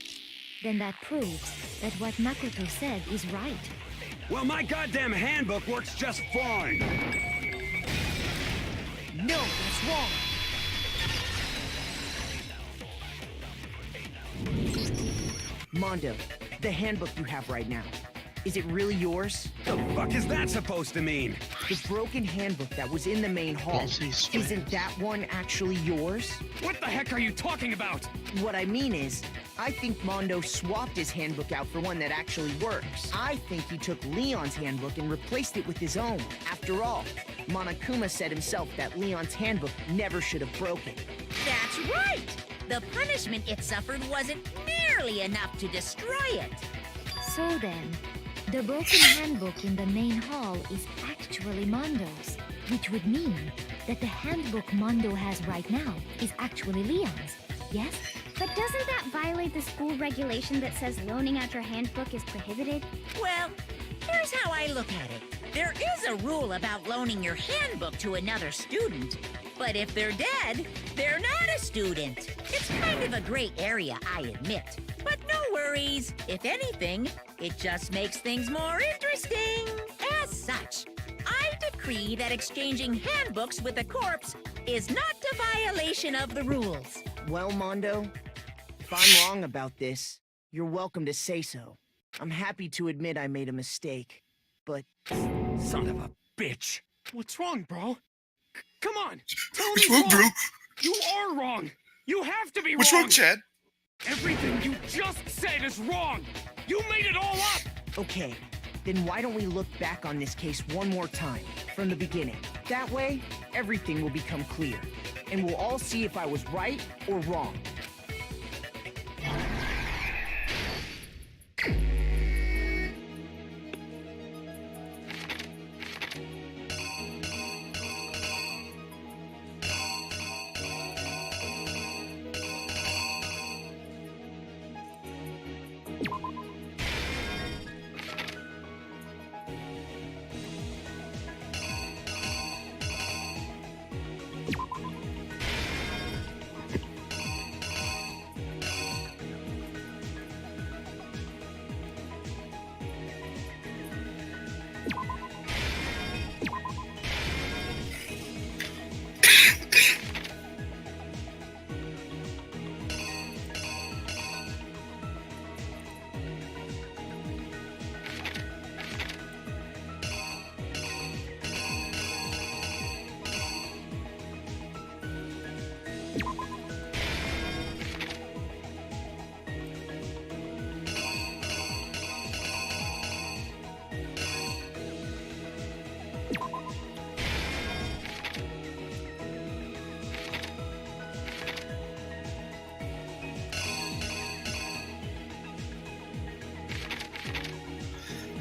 then that proves that what Makoto said is right. Well, my goddamn handbook works just fine. No, that's wrong. Mondo, The handbook you have right now. Is it really yours? The fuck is that supposed to mean? The broken handbook that was in the main hall. Isn't that one actually yours? What the heck are you talking about? What I mean is, I think Mondo swapped his handbook out for one that actually works. I think he took Leon's handbook and replaced it with his own. After all, Monokuma said himself that Leon's handbook never should have broken. That's right! The punishment it suffered wasn't nearly enough to destroy it. So then, the broken handbook in the main hall is actually Mondo's, which would mean that the handbook Mondo has right now is actually Leon's, yes? But doesn't that violate the school regulation that says loaning out your handbook is prohibited? Well, here's how I look at it. There is a rule about loaning your handbook to another student, but if they're dead, they're not a student. It's kind of a gray area, I admit. But no worries. If anything, it just makes things more interesting. As such, I decree that exchanging handbooks with a corpse is not a violation of the rules. Well, Mondo, if I'm wrong about this, you're welcome to say so. I'm happy to admit I made a mistake, but... Son of a bitch. What's wrong, bro? Come on! Tell What's me wrong, bro? You are wrong! You have to be What's wrong! wrong, Chad? Everything you just said is wrong! You made it all up! Okay, then why don't we look back on this case one more time, from the beginning? That way, everything will become clear, and we'll all see if I was right or wrong.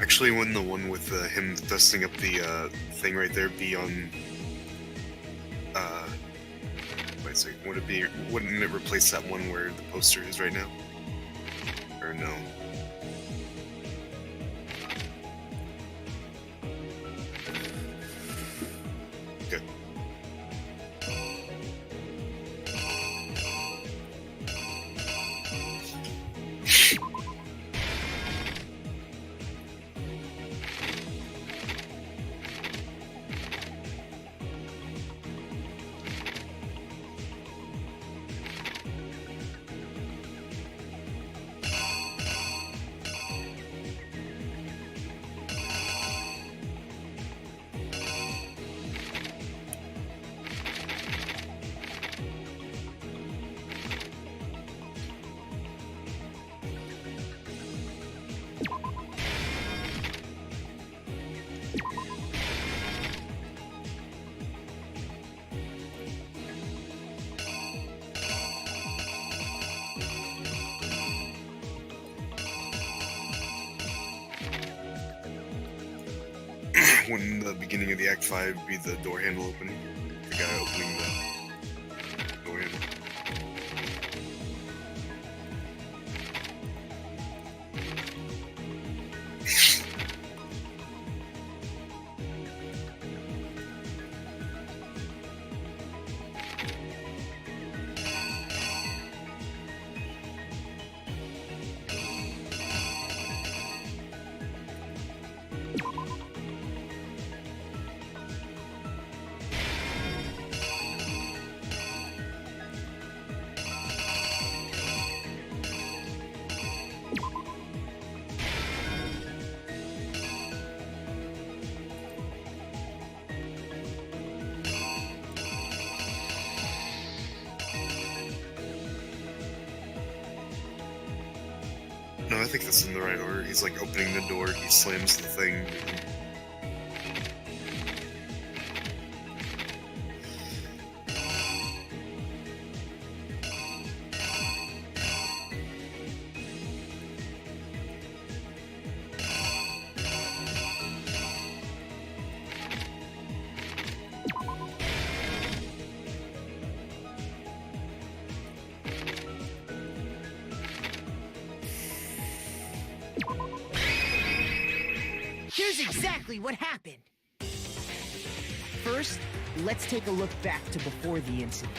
Actually, wouldn't the one with him dusting up the thing right there be on? Wait a second. Would it be? Wouldn't it replace that one where the poster is right now? Or no? Good. Wouldn't the beginning of the Act 5 be the door handle opening? The guy opening the door handle. No, I think that's in the right order. He's like opening the door, he slams the thing. Here's exactly what happened. First, let's take a look back to before the incident.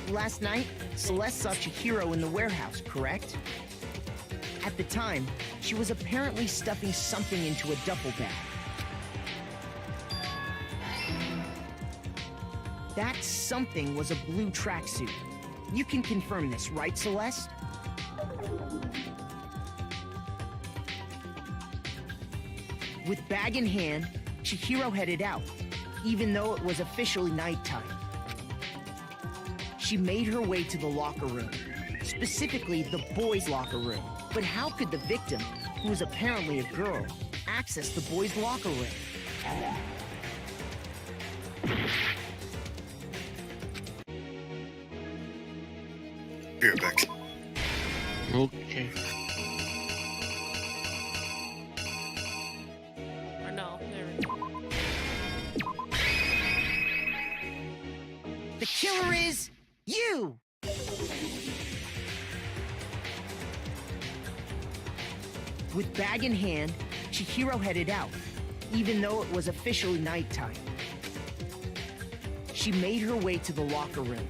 Last night, Celeste saw Chihiro in the warehouse, correct? At the time, she was apparently stuffing something into a duffel bag. That something was a blue tracksuit. You can confirm this, right, Celeste? With bag in hand, Chihiro headed out, even though it was officially nighttime. She made her way to the locker room, specifically the boys' locker room. But how could the victim, who was apparently a girl, access the boys' locker room? Be right back. Okay. Or no, there we go. The killer is you! With bag in hand, Chihiro headed out, even though it was officially nighttime. She made her way to the locker room,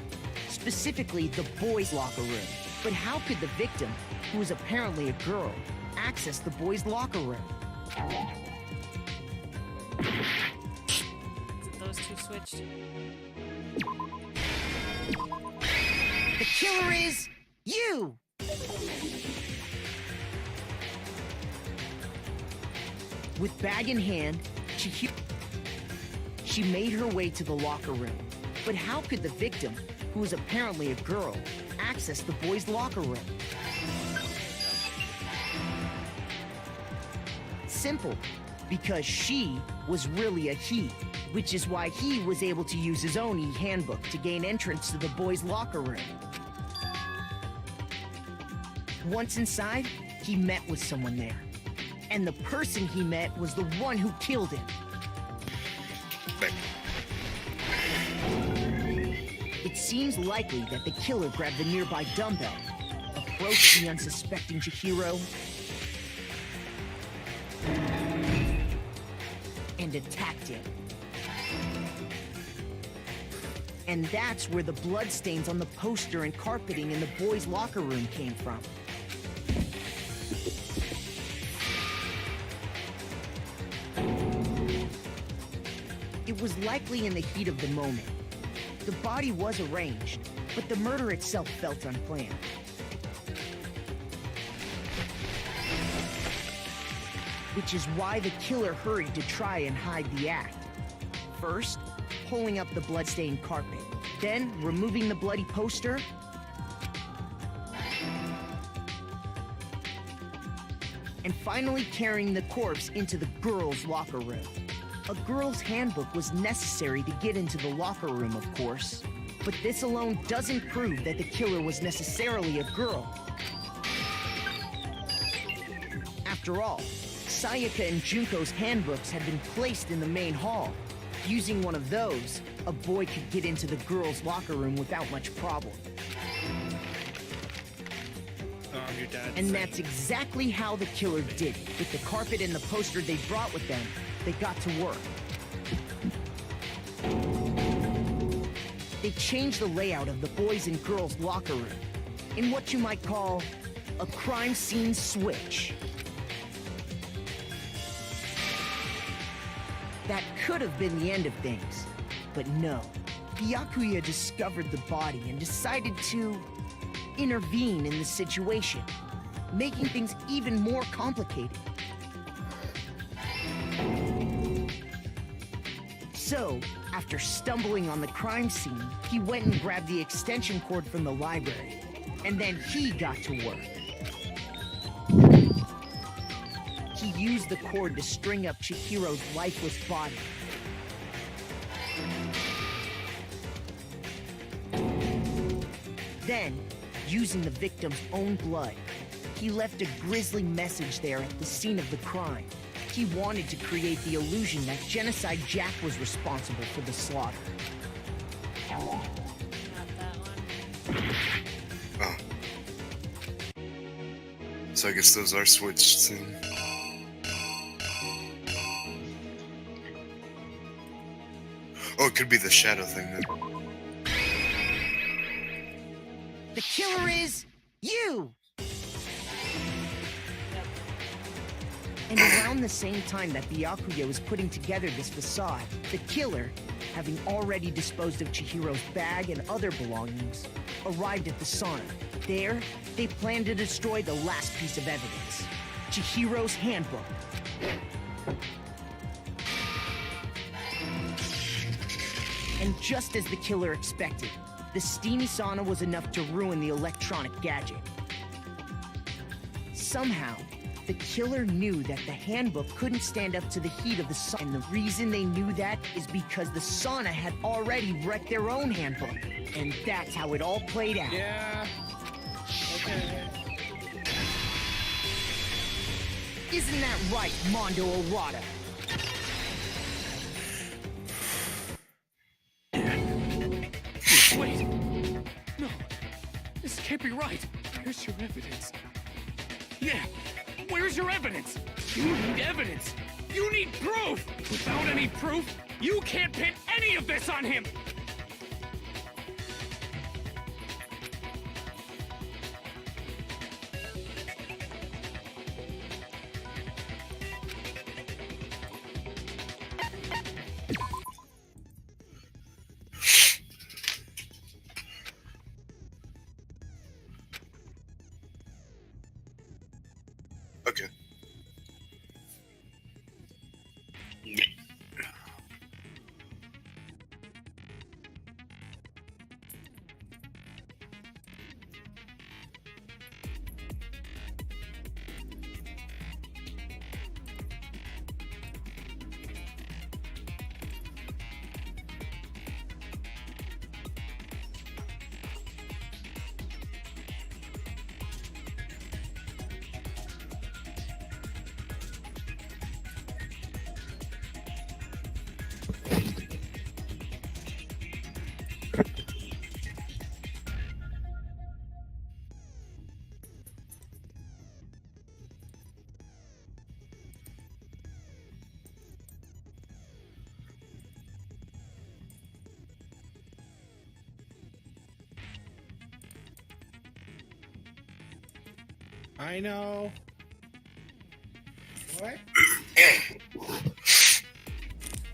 specifically the boys' locker room. But how could the victim, who was apparently a girl, access the boys' locker room? Is it those two switched? The killer is you! With bag in hand, she made her way to the locker room. But how could the victim, who was apparently a girl, access the boys' locker room? Simple, because she was really a he, which is why he was able to use his own e-handbook to gain entrance to the boys' locker room. Once inside, he met with someone there. And the person he met was the one who killed him. It seems likely that the killer grabbed the nearby dumbbell, approached the unsuspecting Chihiro, and attacked him. And that's where the bloodstains on the poster and carpeting in the boys' locker room came from. It was likely in the heat of the moment. The body was arranged, but the murder itself felt unplanned. Which is why the killer hurried to try and hide the act. First, pulling up the bloodstained carpet, then removing the bloody poster, and finally carrying the corpse into the girls' locker room. A girl's handbook was necessary to get into the locker room, of course. But this alone doesn't prove that the killer was necessarily a girl. After all, Sayaka and Junko's handbooks had been placed in the main hall. Using one of those, a boy could get into the girls' locker room without much problem. Your dad's And saying. that's exactly how the killer did it. With the carpet and the poster they brought with them, they got to work. They changed the layout of the boys' and girls' locker room in what you might call a crime scene switch. That could have been the end of things, but no. Byakuya discovered the body and decided to intervene in the situation, making things even more complicated. So, after stumbling on the crime scene, he went and grabbed the extension cord from the library And then he got to work. He used the cord to string up Chihiro's lifeless body. Then, using the victim's own blood, he left a grisly message there at the scene of the crime. He wanted to create the illusion that Genocide Jack was responsible for the slaughter. Not that one. Oh. So I guess those are switched soon. Oh, it could be the shadow thing then. The killer is you! And around the same time that Byakuya was putting together this facade, the killer, having already disposed of Chihiro's bag and other belongings, arrived at the sauna. There, they planned to destroy the last piece of evidence, Chihiro's handbook. And just as the killer expected, the steamy sauna was enough to ruin the electronic gadget. Somehow, the killer knew that the handbook couldn't stand up to the heat of the sauna. And the reason they knew that is because the sauna had already wrecked their own handbook. And that's how it all played out. Yeah. Okay. Isn't that right, Mondo Orada? Wait! No, this can't be right. Where's your evidence? Yeah, where's your evidence? You need evidence. You need proof. Without any proof, you can't pin any of this on him. Okay. I know. What?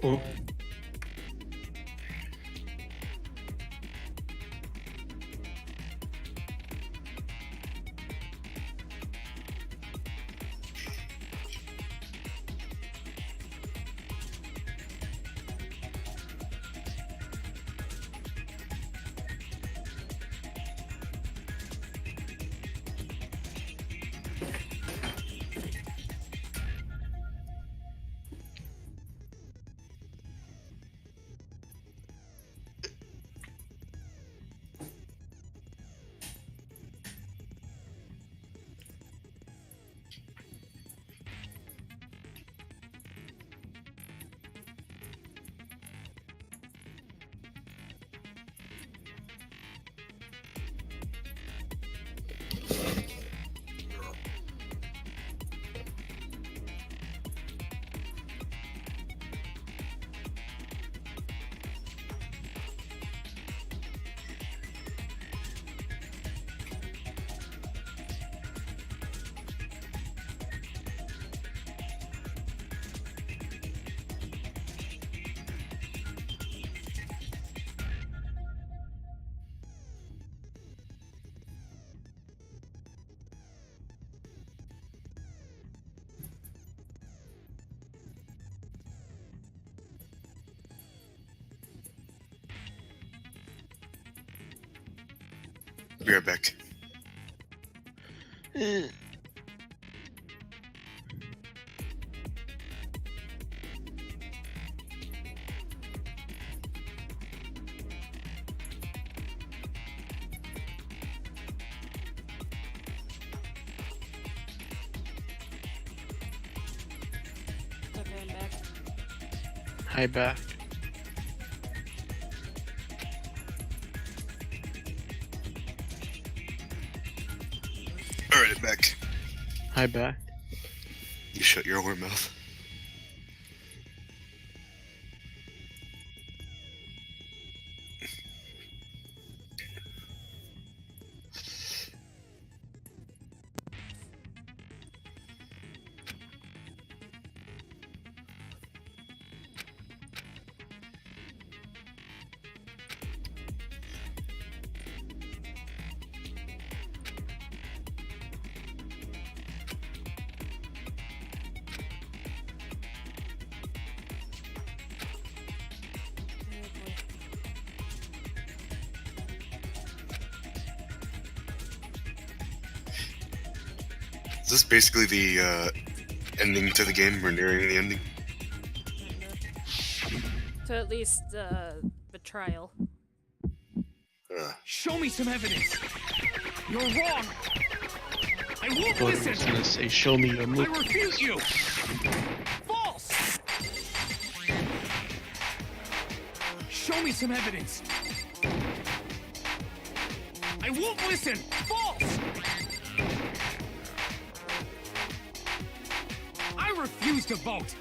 Oh. Be right back. Okay, I'm back. Hi, back. Alright, back. Hi, back. You shut your whore mouth. Is this basically the ending to the game? We're nearing the ending. So at least betrayal. Show me some evidence. You're wrong. I won't I listen. was gonna say, show me your I move. refuse you. False. Show me some evidence. I won't listen. False. I refuse to vote.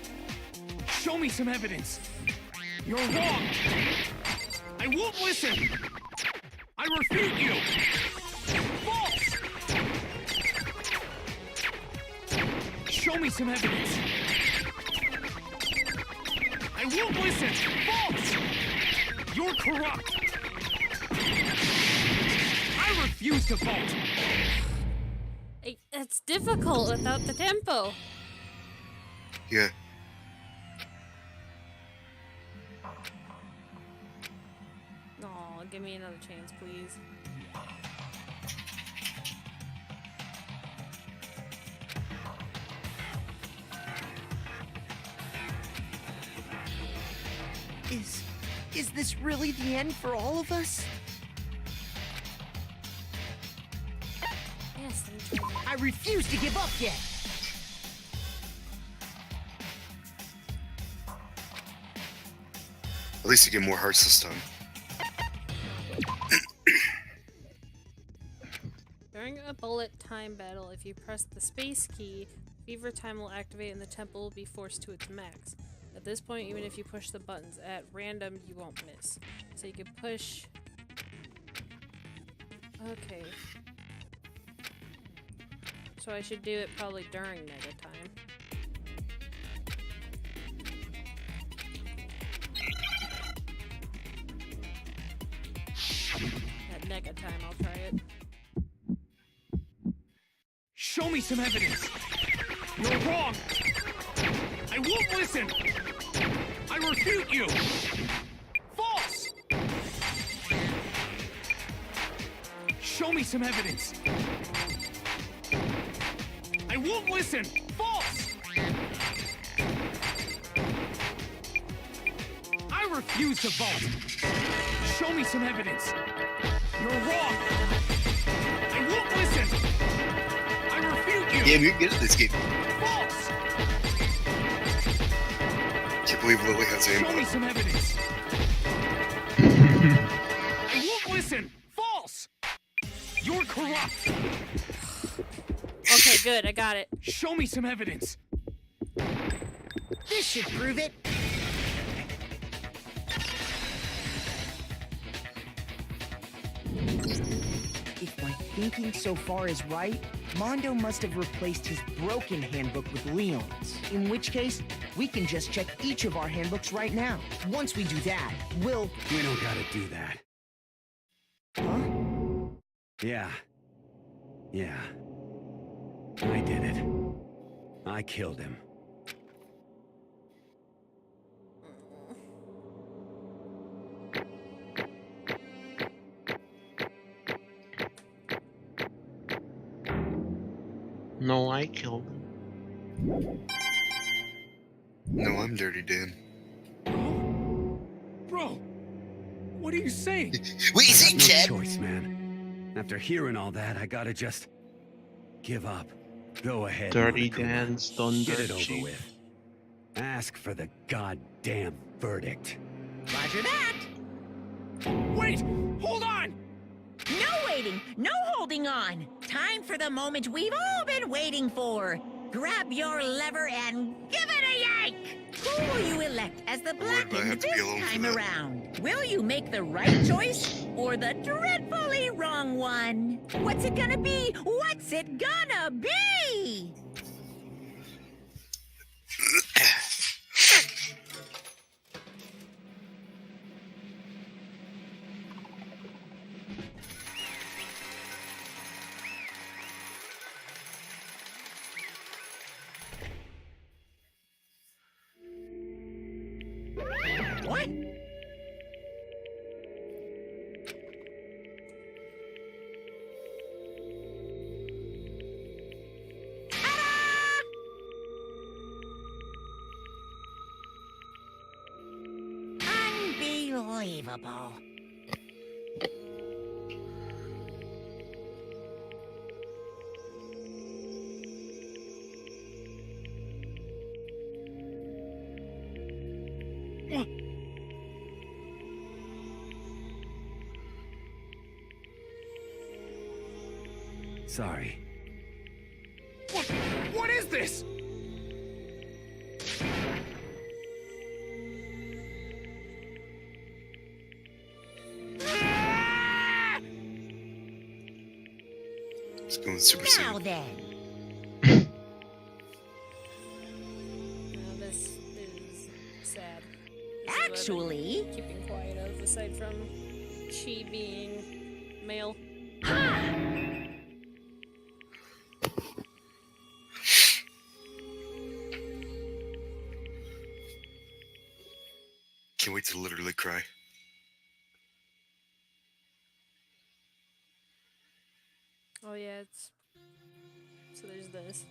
Show me some evidence. You're wrong. I won't listen. I refute you. False. Show me some evidence. I won't listen. False. You're corrupt. I refuse to vote. It's difficult without the tempo. Yeah. Aw, give me another chance, please. Is this really the end for all of us? Yes, I'm trying. I refuse to give up yet. At least you get more hearts this time. During a bullet time battle, if you press the space key, fever time will activate and the tempo will be forced to its max. At this point, even if you push the buttons at random, you won't miss. So you can push... Okay. So I should do it probably during mega time. At mega time, I'll try it. Show me some evidence. You're wrong. I won't listen. I refute you. False. Show me some evidence. I won't listen. False. I refuse to vote. Show me some evidence. You're wrong. I won't listen. I refute you. Damn, you're good at this game. False. Can't believe Lily has aim. Show me some evidence. I won't listen. False. You're corrupt. Okay, good, I got it. Show me some evidence. This should prove it. If my thinking so far is right, Mondo must have replaced his broken handbook with Leon's. In which case, we can just check each of our handbooks right now. Once we do that, we'll... We don't gotta do that. Huh? Yeah. Yeah. I did it. I killed him. No, I killed him. No, I'm Dirty Dan. Bro, what are you saying? What you saying, Chad? No choice, man. After hearing all that, I gotta just give up. Go ahead, Dirty Monokuma. Dan's done Get dirt it over cheap. with. Ask for the goddamn verdict. Roger that. Wait! Hold on! No waiting, no holding on. Time for the moment we've all been waiting for. Grab your lever and give it a yank! Who will you elect as the Blackened this time around? Will you make the right choice or the dreadfully wrong one? What's it gonna be? What's it gonna be? What? Unbelievable. Sorry. What is this? It's going Super Now Saiyan. then. Now this is sad. Actually, Keeping quiet of, aside from Chi being male. Can't wait to literally cry. Oh yeah, it's... So there's this.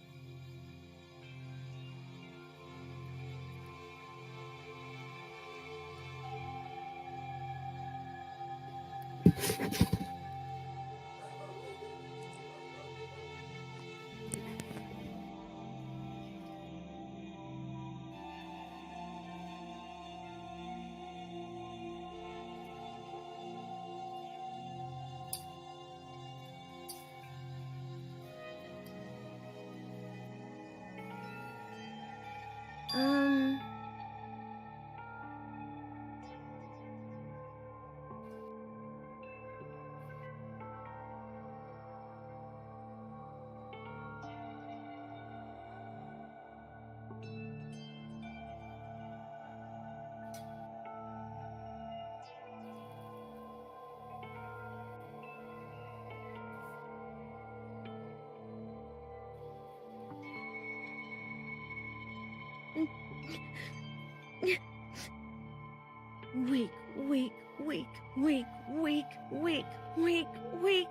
Wake, wake, wake, wake, wake, wake, wake, wake.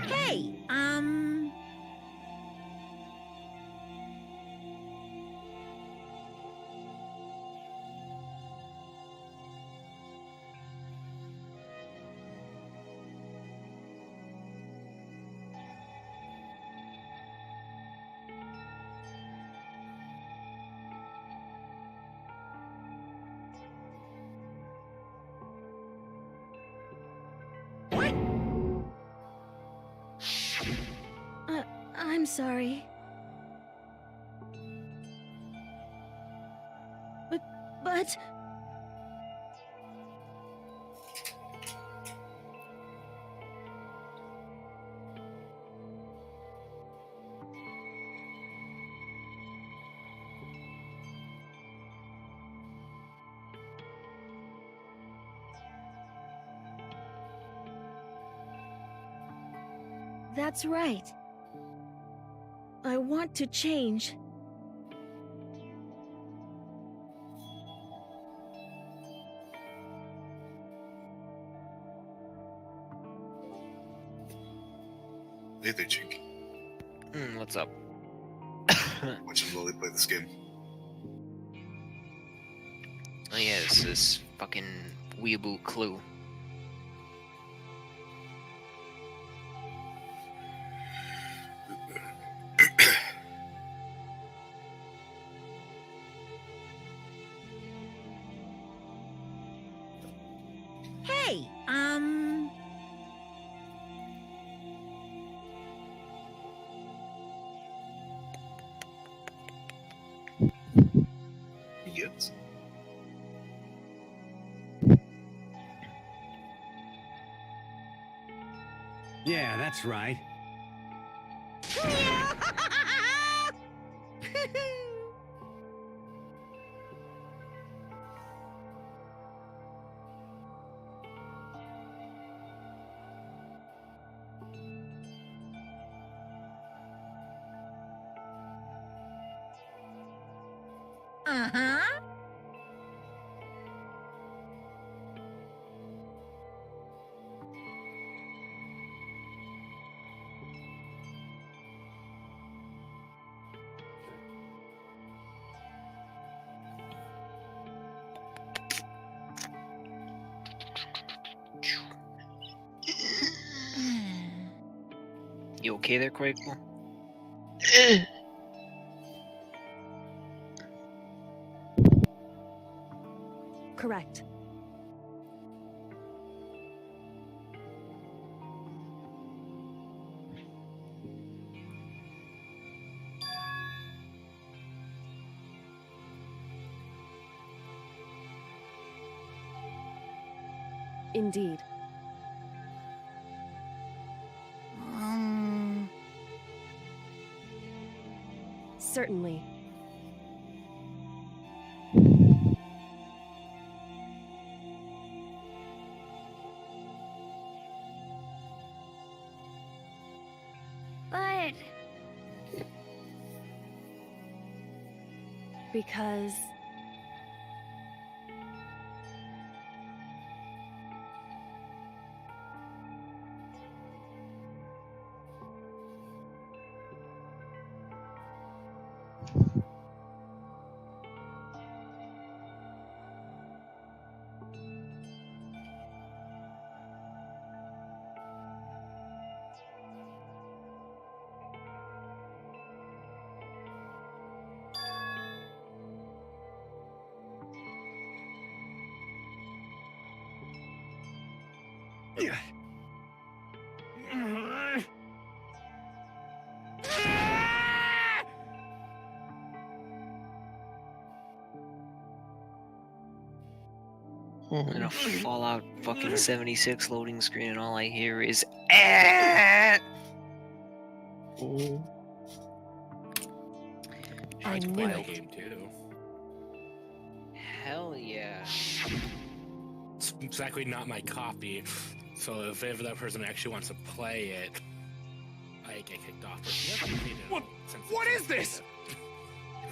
Hey, I'm sorry. But... That's right. I want to change. Hey there, Chink. What's up? Watching Lily play this game. Oh yeah, this fucking weeaboo Clue. Hey, Yes. Yeah, that's right. Uh-huh. You okay there, Quakeable? Correct. Indeed. Certainly. But Because... And a Fallout fucking 76 loading screen, and all I hear is I I to knew play that it. game too. Hell yeah. It's exactly not my copy. So if ever that person actually wants to play it, I get kicked off. But he hasn't played it What? since What it's is this?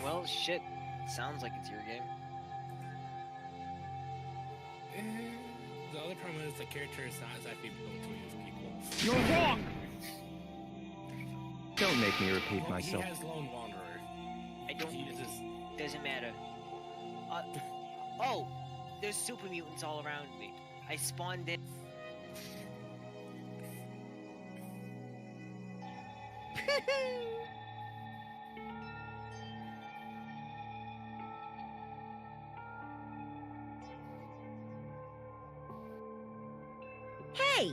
Well, shit. Sounds like it's your game. The other problem is the character is not exactly built to use people. You're wrong! Don't make me repeat Well, myself. He has Lone Wanderer. I don't. He uses... Doesn't matter. Oh! There's super mutants all around me. I spawned in. Hey,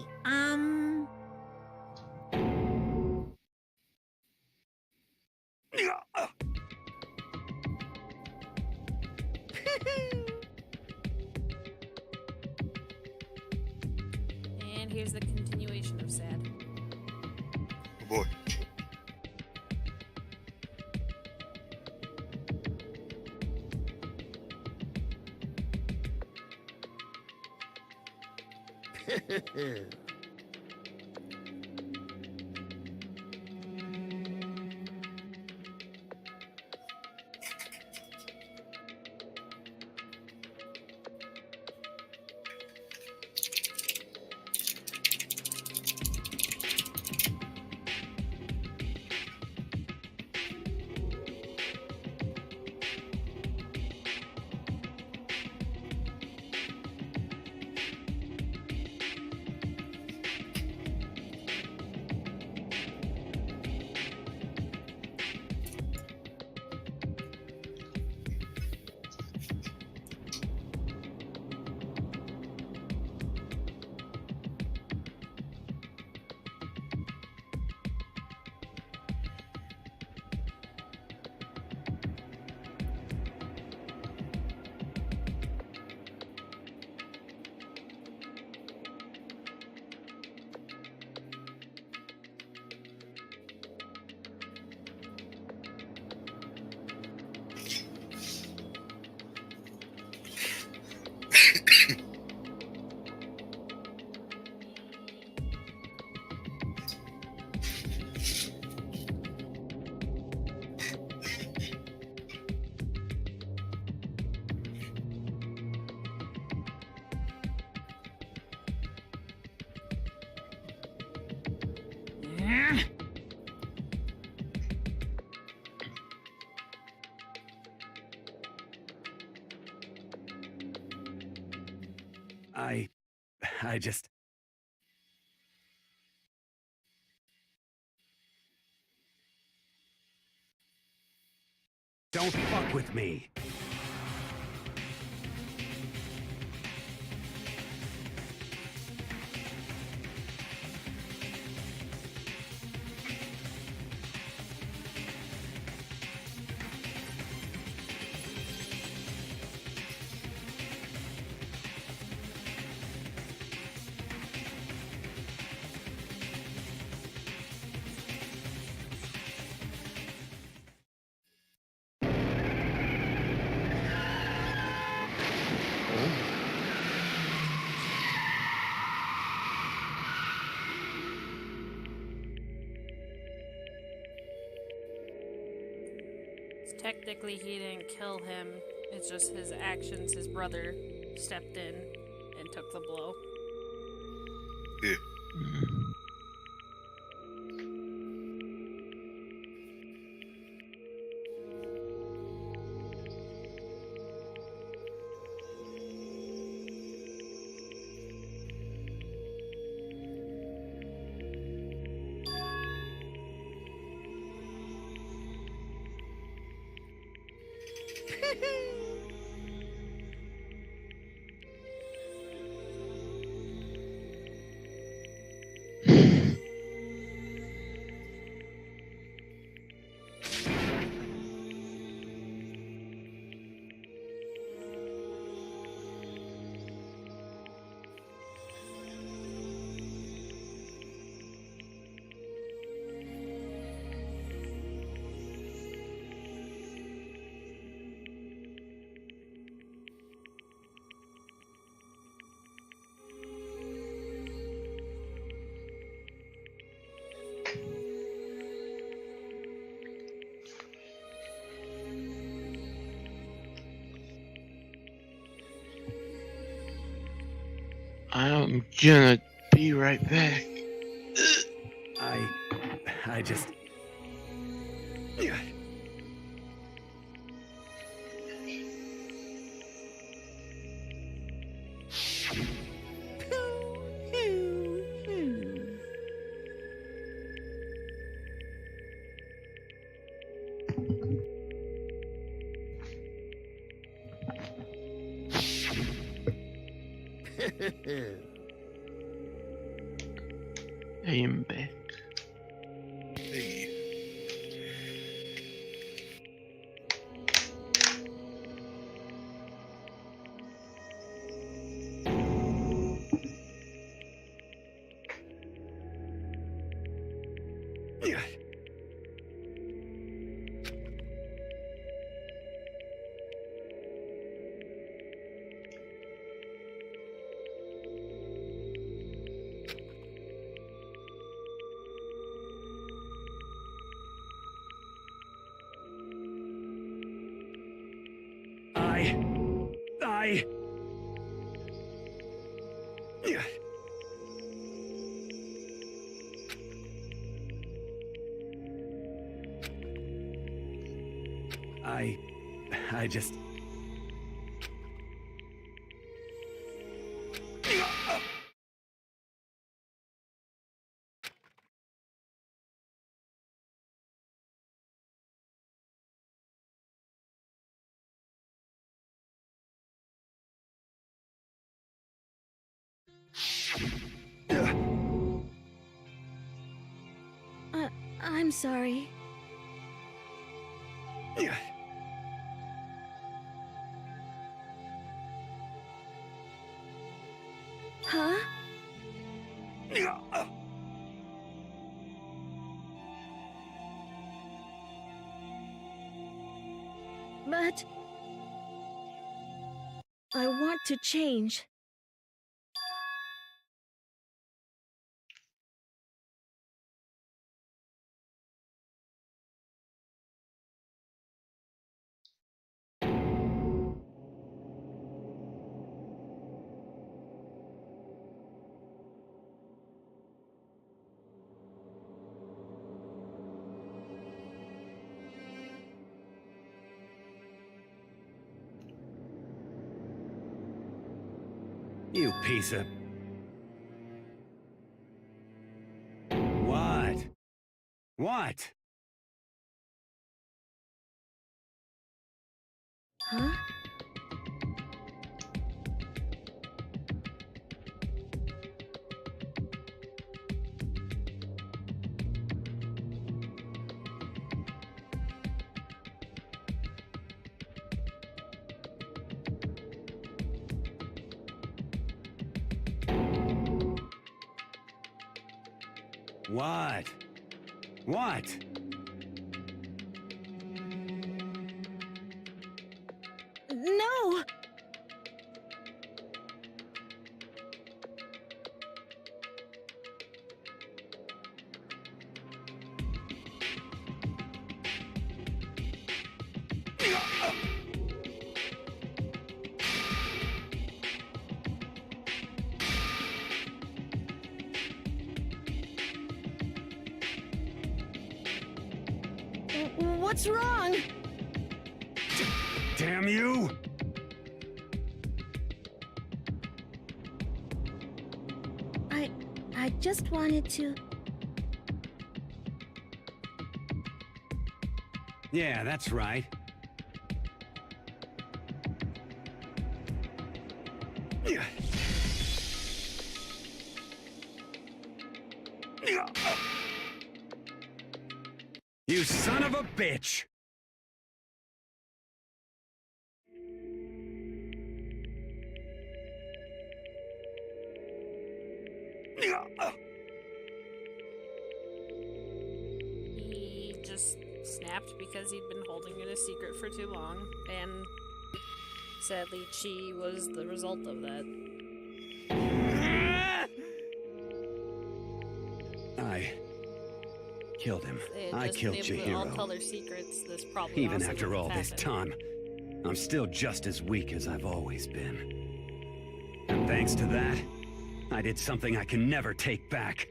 here's the continuation of sad. Oh boy. I just... Don't fuck with me. Technically, he didn't kill him. It's just his actions. His brother stepped in and took the blow. Yeah. I'm gonna be right back. I just... I am back. Hey. I just... I'm sorry. Huh? But I want to change. You piece of... What? What? Huh? What? What? No! What's wrong? Damn you! I just wanted to... Yeah, that's right. You son of a bitch! He just snapped because he'd been holding it a secret for too long, and sadly, Chi was the result of that. I killed him. I Just killed being able to all tell Chihiro. their secrets, this probably Even also after wouldn't all have this happened. time, I'm still just as weak as I've always been. And thanks to that, I did something I can never take back.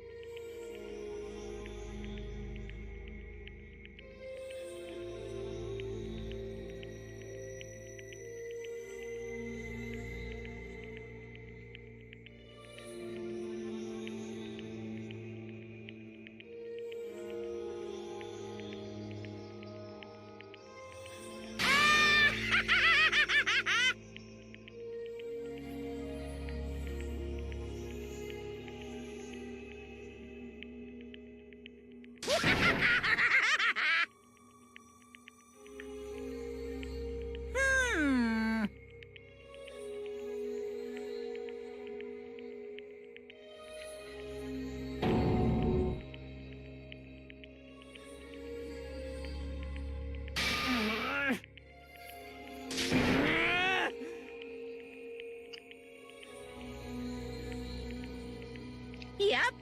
Yep.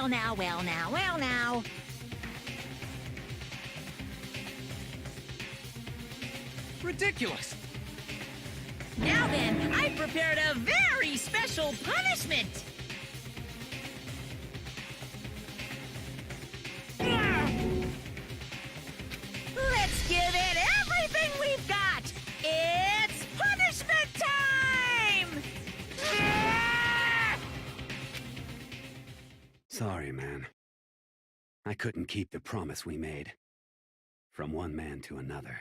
Well now, well now, well now. Ridiculous! Now then, I prepared a very special punishment. Let's give it everything we've got. It's punishment time! Sorry, man. I couldn't keep the promise we made. From one man to another.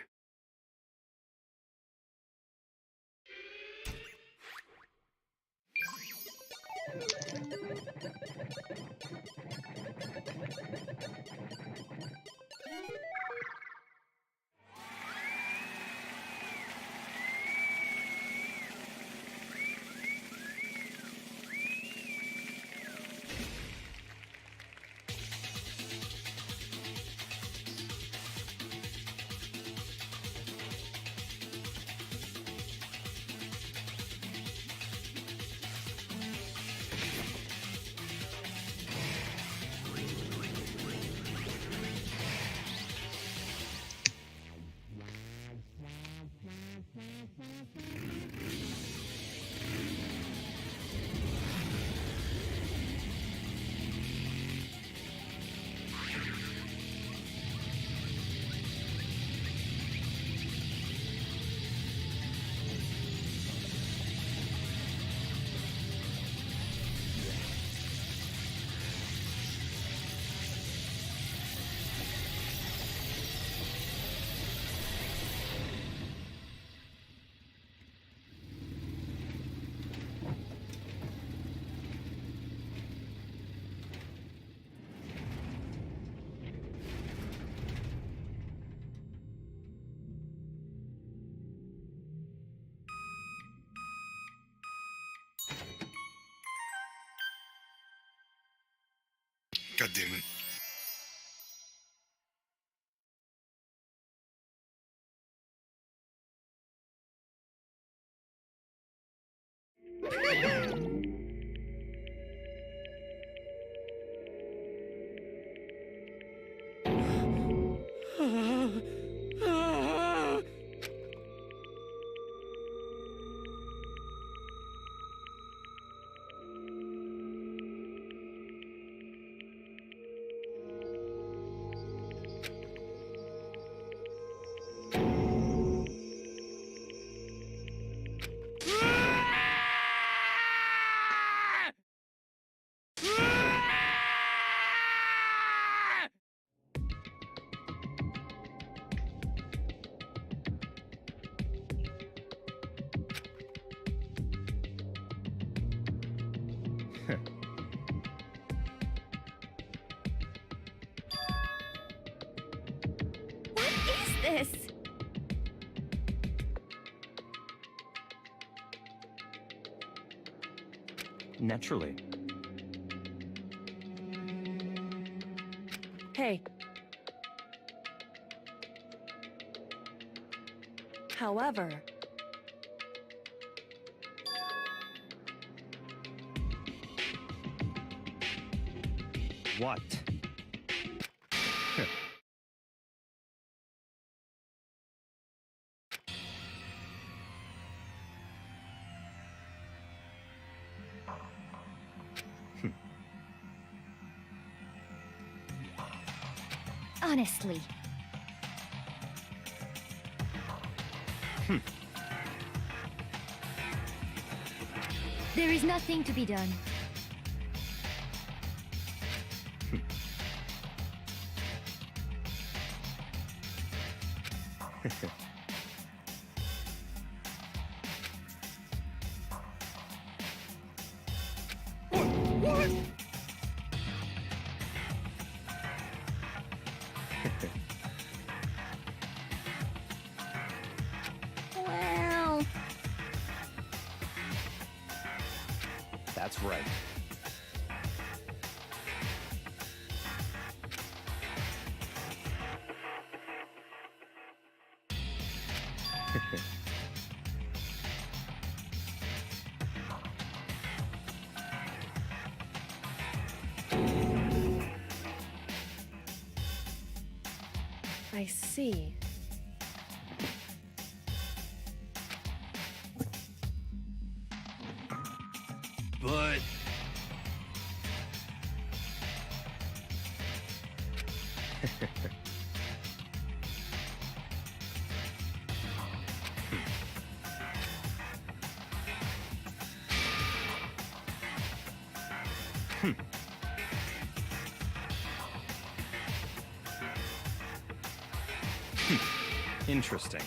God damn it. What is this? Naturally. Hey. However, What? Honestly. There is nothing to be done. What? Well, That's right. I see. But... Interesting.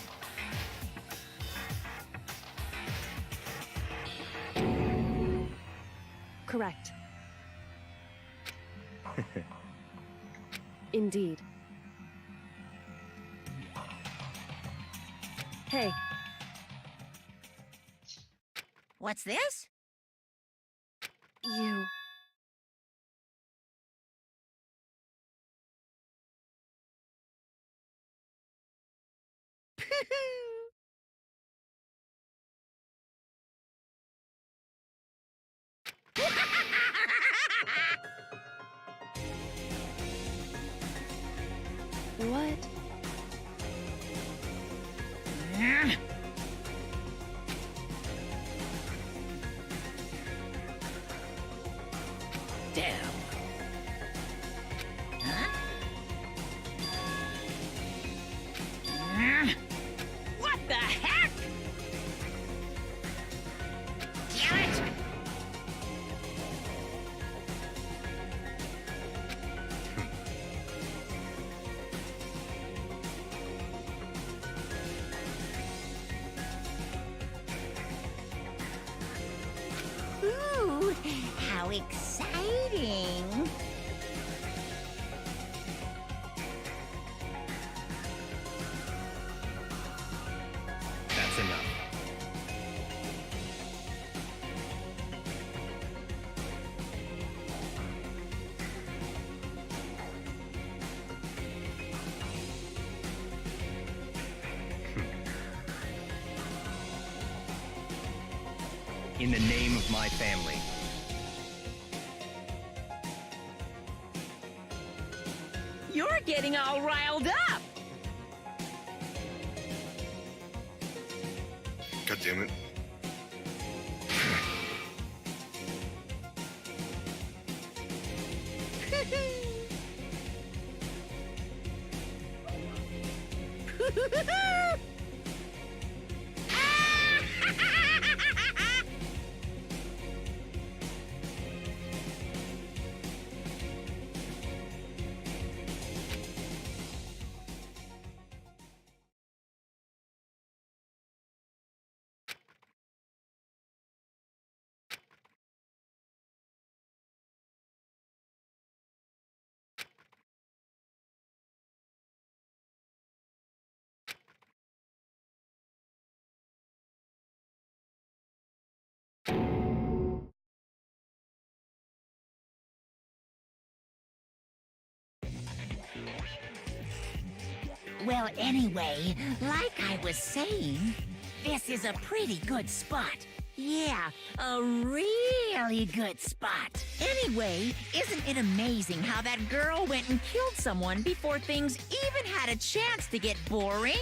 Correct. Indeed. Hey. What's this? You. What? Damn. What the heck? Damn it! Ooh, how exciting! That's enough. In the name of my family. You're getting all riled up! God damn it. Well, anyway, like I was saying, this is a pretty good spot. Yeah, a really good spot. Anyway, isn't it amazing how that girl went and killed someone before things even had a chance to get boring?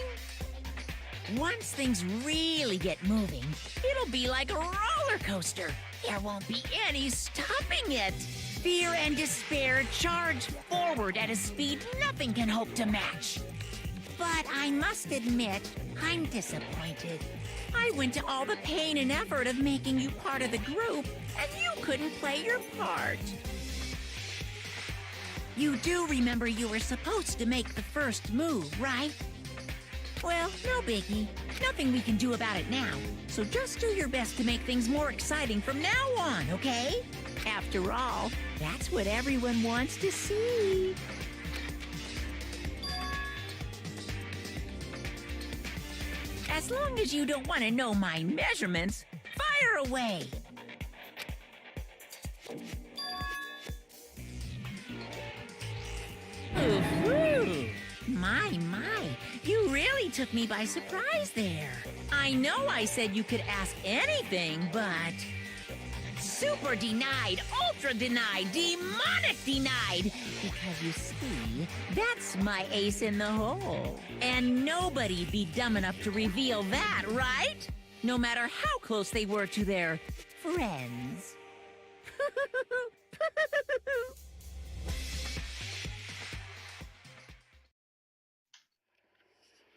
Once things really get moving, it'll be like a roller coaster. There won't be any stopping it. Fear and despair charge forward at a speed nothing can hope to match. But I must admit, I'm disappointed. I went to all the pain and effort of making you part of the group, and you couldn't play your part. You do remember you were supposed to make the first move, right? Well, no biggie. Nothing we can do about it now. So just do your best to make things more exciting from now on, okay? After all, that's what everyone wants to see. As long as you don't want to know my measurements, fire away! Ooh, my, you really took me by surprise there. I know I said you could ask anything, but... Super denied, ultra denied, demonic denied. Because you see, that's my ace in the hole. And nobody be dumb enough to reveal that, right? No matter how close they were to their friends.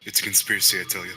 It's a conspiracy, I tell you.